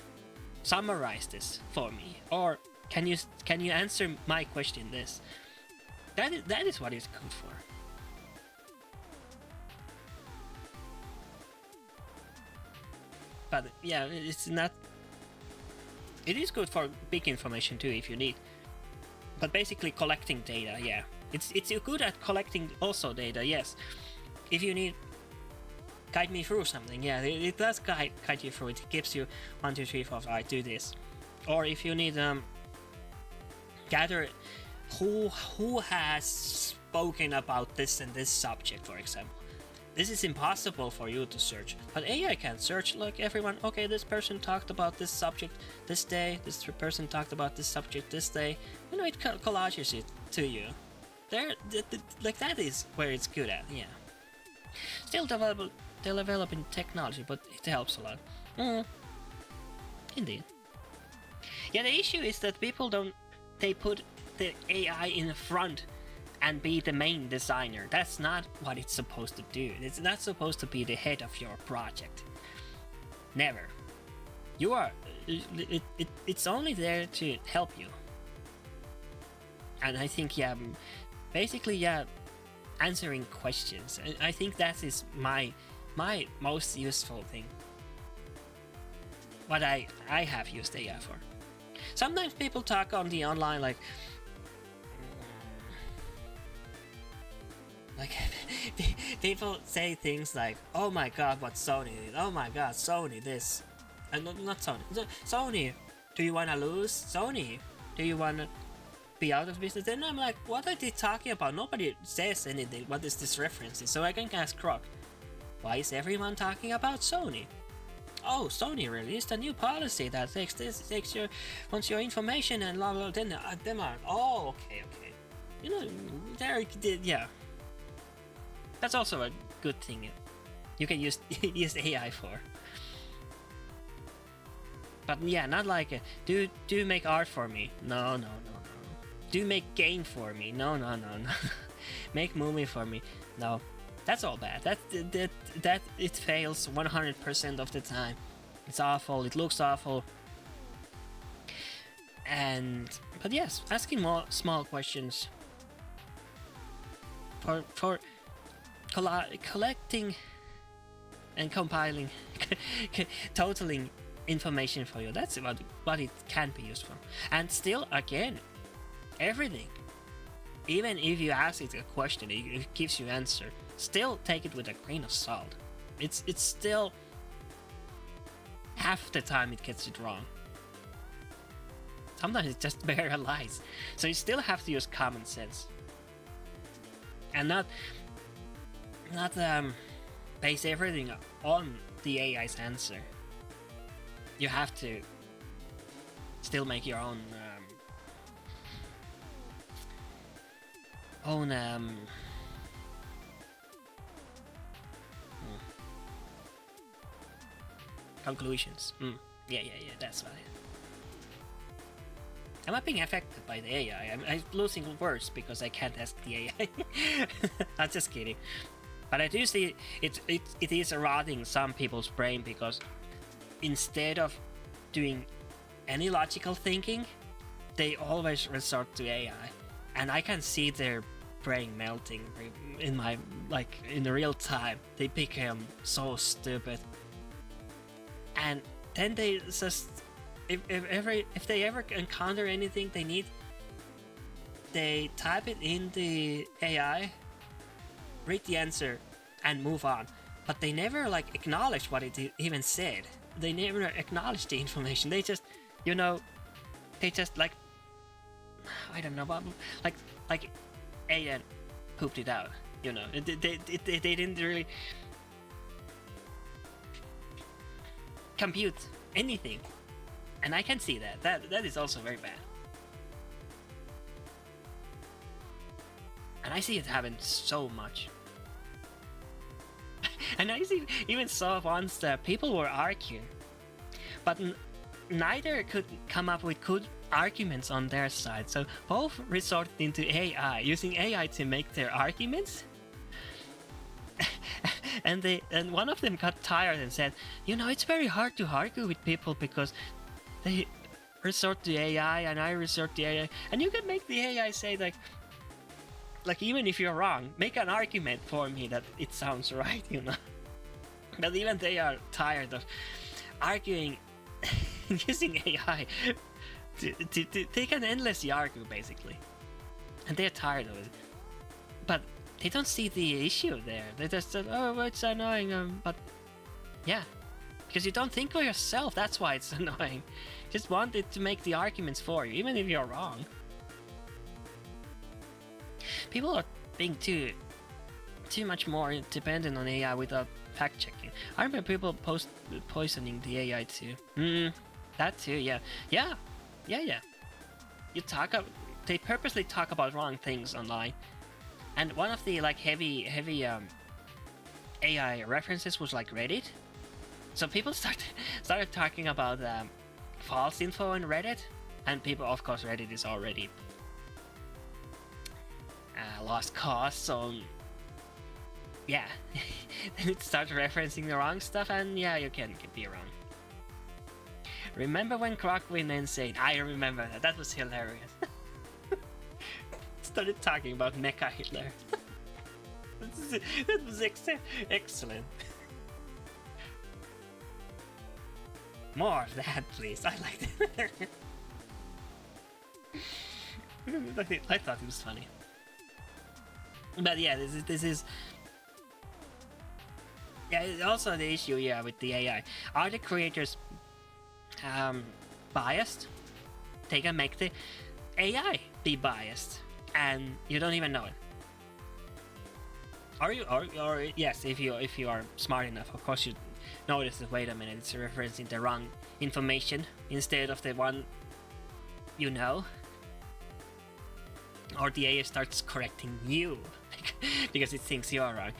summarize this for me, or can you answer my question this. That is what it's good for. But yeah, it's not. It is good for big information too if you need. But basically collecting data, yeah. It's good at collecting also data, yes. If you need guide me through something, yeah, it does guide you through it. It gives you 1, 2, 3, 4, 5, do this. Or if you need gather who has spoken about this and this subject, for example. This is impossible for you to search, but AI can search like everyone. Okay, this person talked about this subject this day. This person talked about this subject this day. It collages it to you. Like that is where it's good at. Yeah. Still developing technology, but it helps a lot. Indeed. Yeah, the issue is that people they put the AI in front and be the main designer. That's not what it's supposed to do. It's not supposed to be the head of your project. Never. You are. It's only there to help you. And I think, yeah, basically, yeah, answering questions. I think that is my most useful thing. What I have used AI for. Sometimes people talk on the online like people say things like, oh my god, what Sony did, oh my god, Sony this, and not Sony, Sony, do you wanna lose? Sony, do you wanna be out of business? Then I'm like, what are they talking about? Nobody says anything. What is this reference? So I can ask Croc, why is everyone talking about Sony? Oh, Sony released a new policy that wants your information and blah blah. Then oh, okay. There, yeah. That's also a good thing you can use AI for. But yeah, not like do make art for me. No. Do make game for me. No. Make movie for me. No. That's all bad. That it fails 100% of the time. It's awful. It looks awful. But yes, asking more small questions for collecting and compiling, totaling information for you. That's what it can be used for. And still, again, everything. Even if you ask it a question, it gives you answer. Still, take it with a grain of salt. It's still half the time it gets it wrong. Sometimes it just bare lies. So you still have to use common sense, and not base everything on the AI's answer. You have to still make your own conclusions. Yeah, that's right. I'm not being affected by the AI. I'm losing words because I can't ask the AI. I'm just kidding. But I do see it is eroding some people's brain, because instead of doing any logical thinking, they always resort to AI. And I can see their brain melting in the real time. They become so stupid. And then they just, if they ever encounter anything they need, they type it in the AI, read the answer, and move on. But they never acknowledge what it even said. They never acknowledge the information. They just, I don't know, Aiden pooped it out. They didn't really compute anything, and I can see that. That is also very bad. And I see it happen so much. And I even saw once that people were arguing, but neither could come up with good arguments on their side. So both resorted into AI, using AI to make their arguments. and one of them got tired and said, you know, it's very hard to argue with people because they resort to AI and I resort to AI. And you can make the AI say like even if you're wrong, make an argument for me that it sounds right, you know. But even they are tired of arguing using AI they can endlessly argue basically, and they're tired of it. But they don't see the issue there. They just said, oh, well, it's annoying, but yeah, because you don't think for yourself. That's why it's annoying. Just want it to make the arguments for you, even if you're wrong. People are being too much more dependent on AI without fact checking. I remember people poisoning the AI too. That too, yeah. They purposely talk about wrong things online. And one of the like heavy AI references was like Reddit. So people started talking about false info on Reddit, and people, of course, Reddit is already lost cause. So yeah, it starts referencing the wrong stuff, and yeah, you can be wrong. Remember when Crockwin and saying, I remember that. That was hilarious. Started talking about Mecha Hitler. That was excellent. More of that, please. I liked it. I thought it was funny. But yeah, this is yeah. Also the issue, yeah, with the AI. Are the creators biased? They can make the AI be biased, and you don't even know it. Are you? Or yes, if you are smart enough, of course you notice that. Wait a minute, it's referencing the wrong information instead of the one you know. Or the AI starts correcting you because it thinks you are wrong.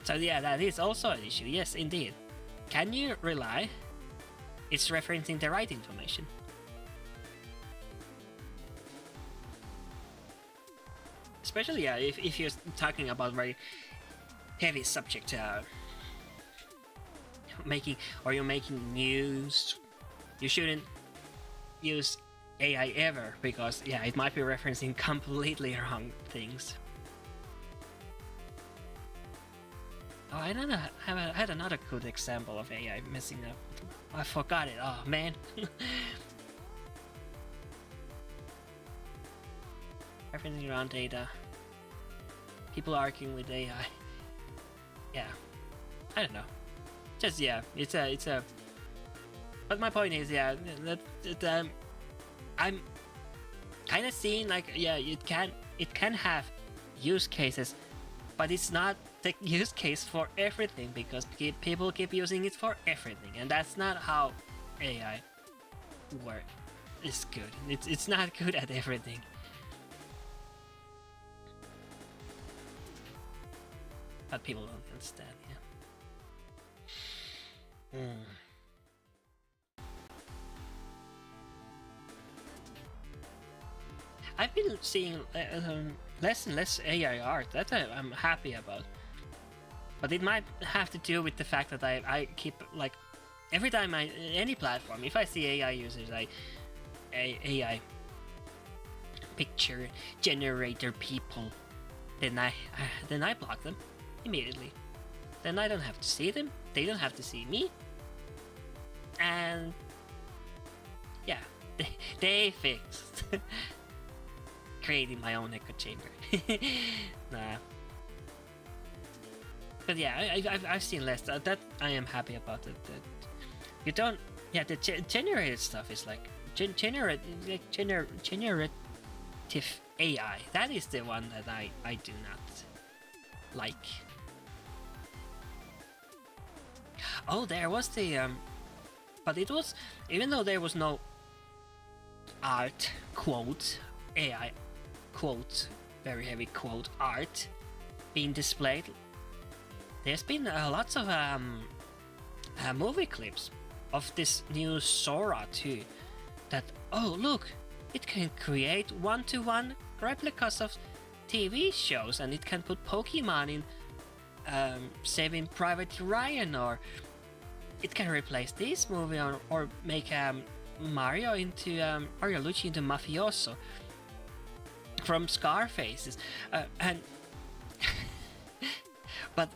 So yeah, that is also an issue. Yes, indeed. Can you rely it's referencing the right information? Especially yeah, if you're talking about very heavy subject, you're making news, you shouldn't use AI ever, because yeah, it might be referencing completely wrong things. Oh, I don't know. I had another good example of AI messing up. I forgot it. Oh man. Referencing around data. People arguing with AI. Yeah. I don't know. Just yeah. It's a. But my point is yeah. That I'm kind of seeing like yeah. It can have use cases, but it's not the use case for everything, because people keep using it for everything, and that's not how AI works. It's good. It's not good at everything. But people don't understand. Yeah. I've been seeing less and less AI art. That I'm happy about. But it might have to do with the fact that I keep like every time any platform, if I see AI users, AI picture generator people, then I block them immediately. Then I don't have to see them. They don't have to see me. And yeah, they fixed creating my own echo chamber. Nah. But yeah, I've seen less. That I am happy about it. That you don't. Yeah, the generated stuff is like generative AI. That is the one that I do not like. Oh, there was the but it was, even though there was no art quote, AI quote, very heavy quote art being displayed, there's been lots of movie clips of this new Sora 2 that, oh look, it can create one-to-one replicas of TV shows, and it can put Pokemon in Saving Private Ryan, or it can replace this movie, or make Mario Luigi into mafioso from Scarfaces, and but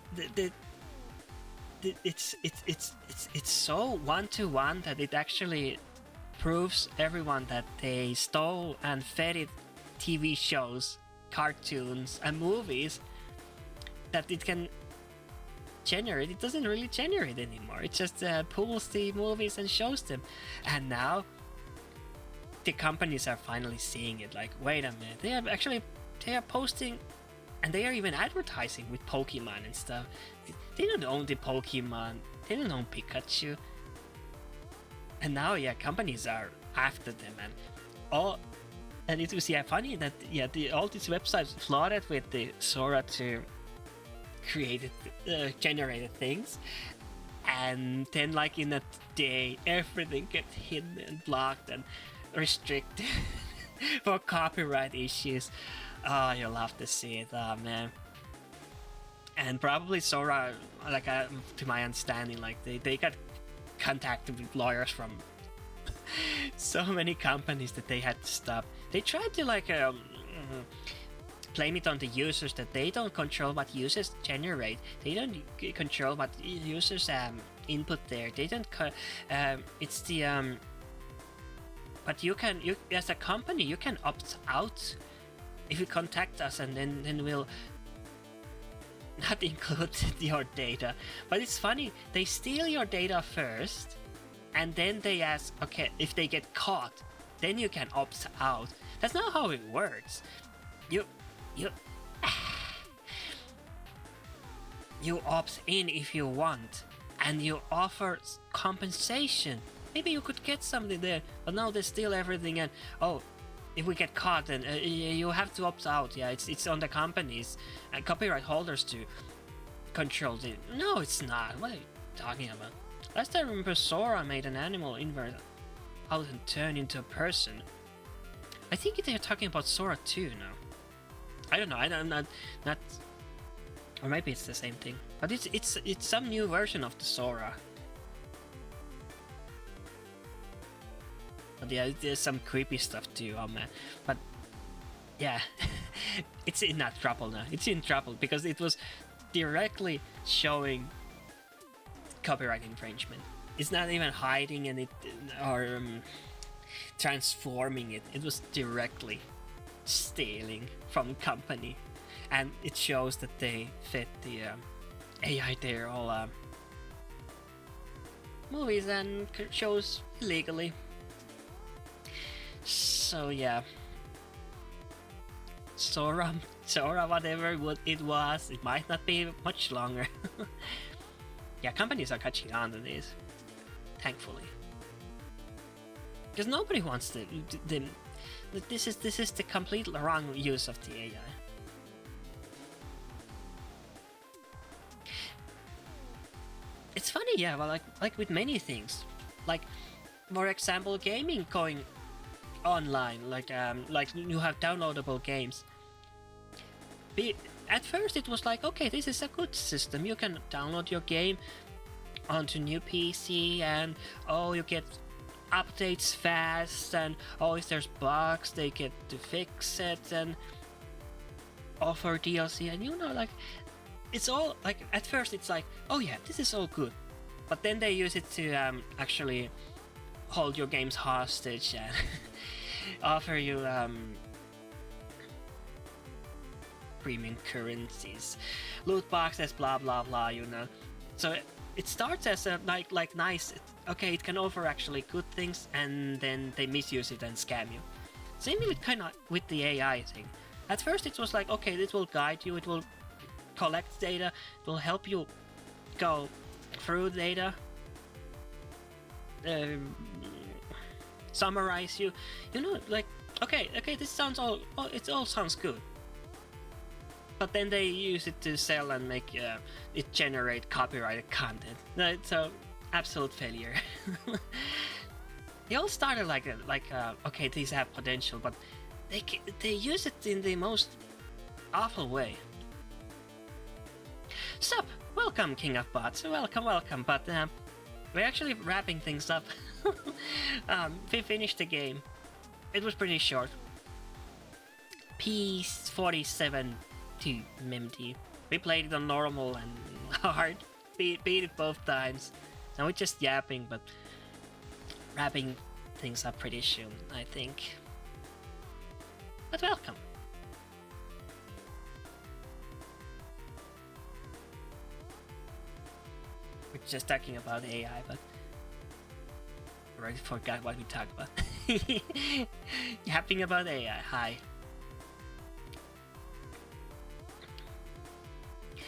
it's so one-to-one that it actually proves everyone that they stole and fed it TV shows, cartoons, and movies that it can generate. It doesn't really generate anymore. It just pulls the movies and shows them. And now the companies are finally seeing it. Like, wait a minute, they are posting, and they are even advertising with Pokemon and stuff. They don't own the Pokemon. They don't own Pikachu. And now, yeah, companies are after them, and it was funny that all these websites flooded with the Sora 2 generated things, and then like in a day everything gets hidden and blocked and restricted for copyright issues. Oh, you'll have to see it. Oh man. And probably Sora, like to my understanding, like they got contacted with lawyers from so many companies that they had to stop. They tried to blame it on the users, that they don't control what users generate. They don't control what users input there. They don't. It's the but you as a company, you can opt out if you contact us, and then we'll not include your data. But it's funny, they steal your data first, and then they ask, okay, if they get caught, then you can opt out. That's not how it works. You opt in if you want, and you offer compensation. Maybe you could get something there, but now they steal everything, and if we get caught, then you have to opt out. Yeah, it's on the companies and copyright holders to control it. No, it's not. What are you talking about? Last I remember, Sora made an animal invert out and turn into a person. I think they're talking about Sora 2 now. I don't know. I'm not, or maybe it's the same thing. But it's some new version of the Sora. But yeah, there's some creepy stuff too. Oh man. But yeah, it's in that trouble now. It's in trouble because it was directly showing copyright infringement. It's not even hiding it or transforming it. It was directly stealing from company, and it shows that they fed the AI there all movies and shows illegally. So yeah, Sora, whatever it was, it might not be much longer. Yeah, companies are catching on to this, thankfully, because nobody wants to. This is the complete wrong use of the AI. It's funny, yeah, well, like with many things, like for example, gaming going online, like you have downloadable games. At first it was like, okay, this is a good system. You can download your game onto new PC, and you get updates fast, and if there's bugs, they get to fix it and offer DLC, and like it's all like, at first it's like, oh yeah, this is all good, but then they use it to actually hold your games hostage and offer you premium currencies, loot boxes, blah blah blah, So it starts as a like nice, okay, it can offer actually good things, and then they misuse it and scam you. Same with kind of with the AI thing. At first it was like, okay, this will guide you, it will collect data, it will help you go through data, um, summarize you know, like, okay, this sounds it all sounds good, but then they use it to sell and make it generate copyrighted content. Right? So absolute failure. They all started like okay, these have potential, but they use it in the most awful way. Sup, welcome, King of Bots. Welcome. But we're actually wrapping things up. We finished the game. It was pretty short. P-47-baaauwmer. We played it on normal and hard. Beat it both times. And we're just yapping, but wrapping things up pretty soon, I think. But welcome. We're just talking about AI, but I already forgot what we talked about. Yapping about AI. Hi.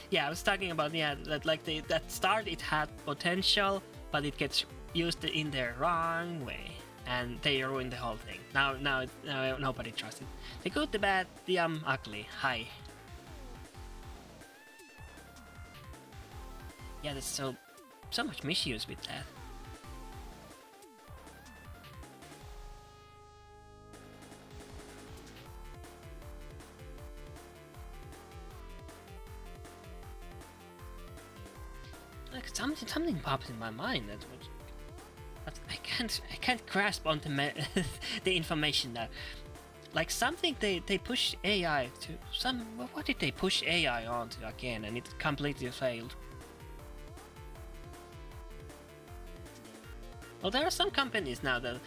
Yeah, I was talking about that like that start it had potential, but it gets used in the wrong way, and they ruin the whole thing. Now nobody trusts it. The good, the bad, the ugly. Hi. Yeah, there's so much misuse with that. Like something pops in my mind that was, but I can't grasp onto the information now. Like something they push AI to what did they push AI onto again, and it completely failed. Well, there are some companies now that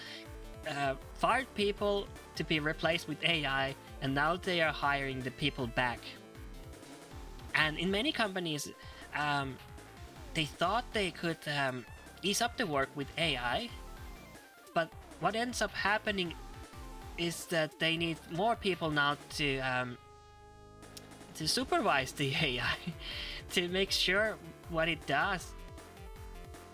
fired people to be replaced with AI, and now they are hiring the people back. And in many companies, they thought they could ease up the work with AI, but what ends up happening is that they need more people now to supervise the AI, to make sure what it does,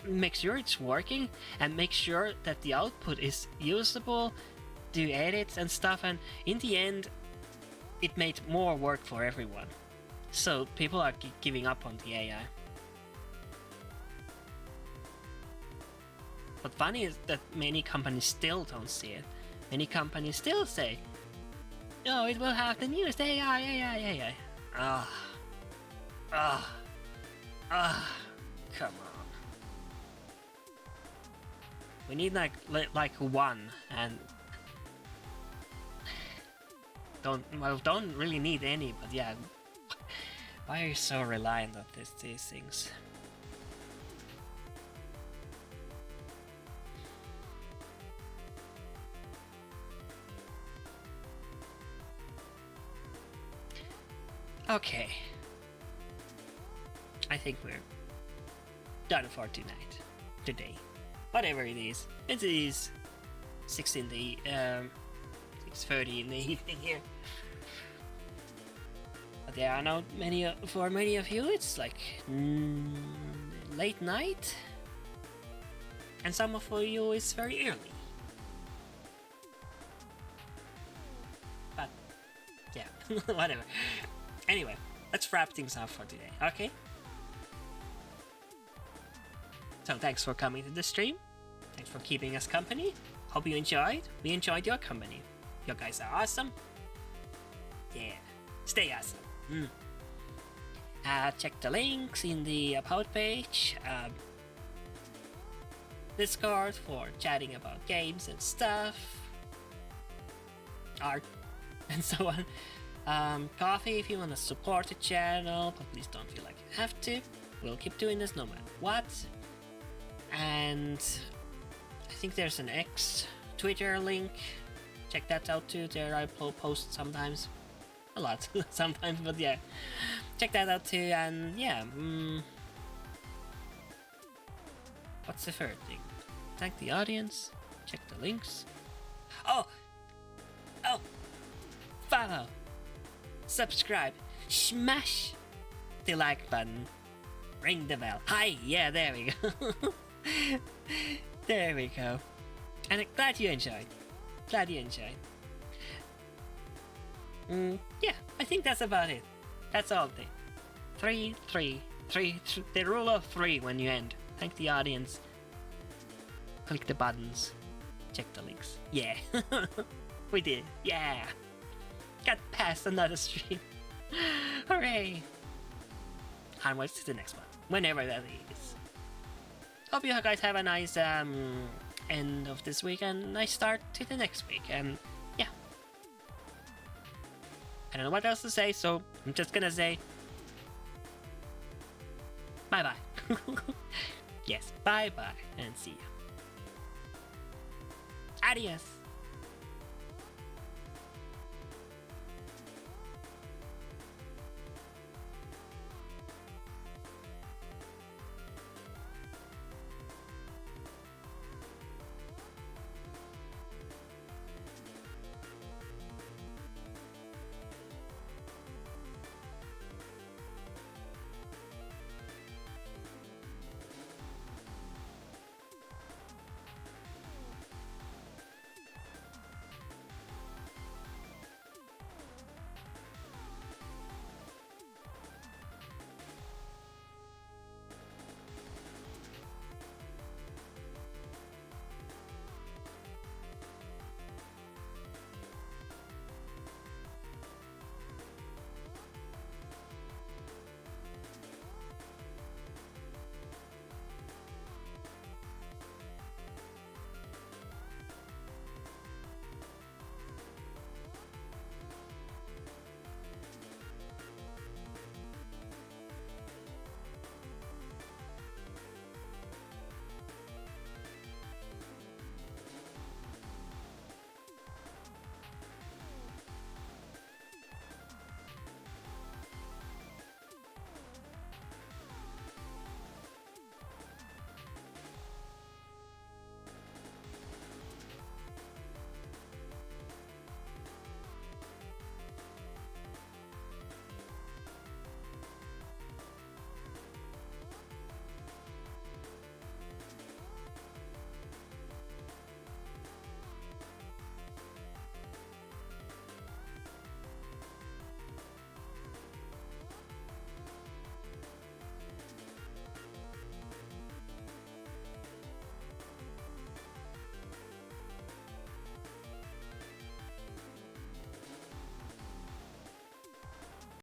make sure it's working, and make sure that the output is usable, do edits and stuff, and in the end, it made more work for everyone. So people are giving up on the AI. What's funny is that many companies still don't see it. Many companies still say, "Oh, it will have the newest AI." Come on. We need like one, and don't really need any. But yeah, why are you so reliant on these things? Okay, I think we're done for today. Whatever it is, it is 6:30 in the evening here. But yeah, I know for many of you it's like late night, and some of you it's very early. But yeah, whatever. Anyway, let's wrap things up for today, okay? So thanks for coming to the stream. Thanks for keeping us company. Hope you enjoyed. We enjoyed your company. You guys are awesome. Yeah, stay awesome. Check the links in the About page. Discord for chatting about games and stuff. Art and so on. Coffee if you want to support the channel, but please don't feel like you have to. We'll keep doing this no matter what. And I think there's an X Twitter link. Check that out too. There I post sometimes. A lot sometimes, but yeah. Check that out too, and yeah. What's the third thing? Thank the audience. Check the links. Oh! Follow! Subscribe, smash the like button, Ring the bell. Hi, yeah, there we go. There we go. And I'm glad you enjoyed. Glad you enjoyed. Yeah, I think that's about it. That's all. Three. The rule of 3 when you end. Thank the audience. Click the buttons. Check the links. Yeah. We did. Yeah. Got past another stream. Hooray. Onwards to the next one. Whenever that is. Hope you guys have a nice end of this week and nice start to the next week. And yeah. I don't know what else to say, so I'm just gonna say bye-bye. Yes, bye-bye and see ya. Adios.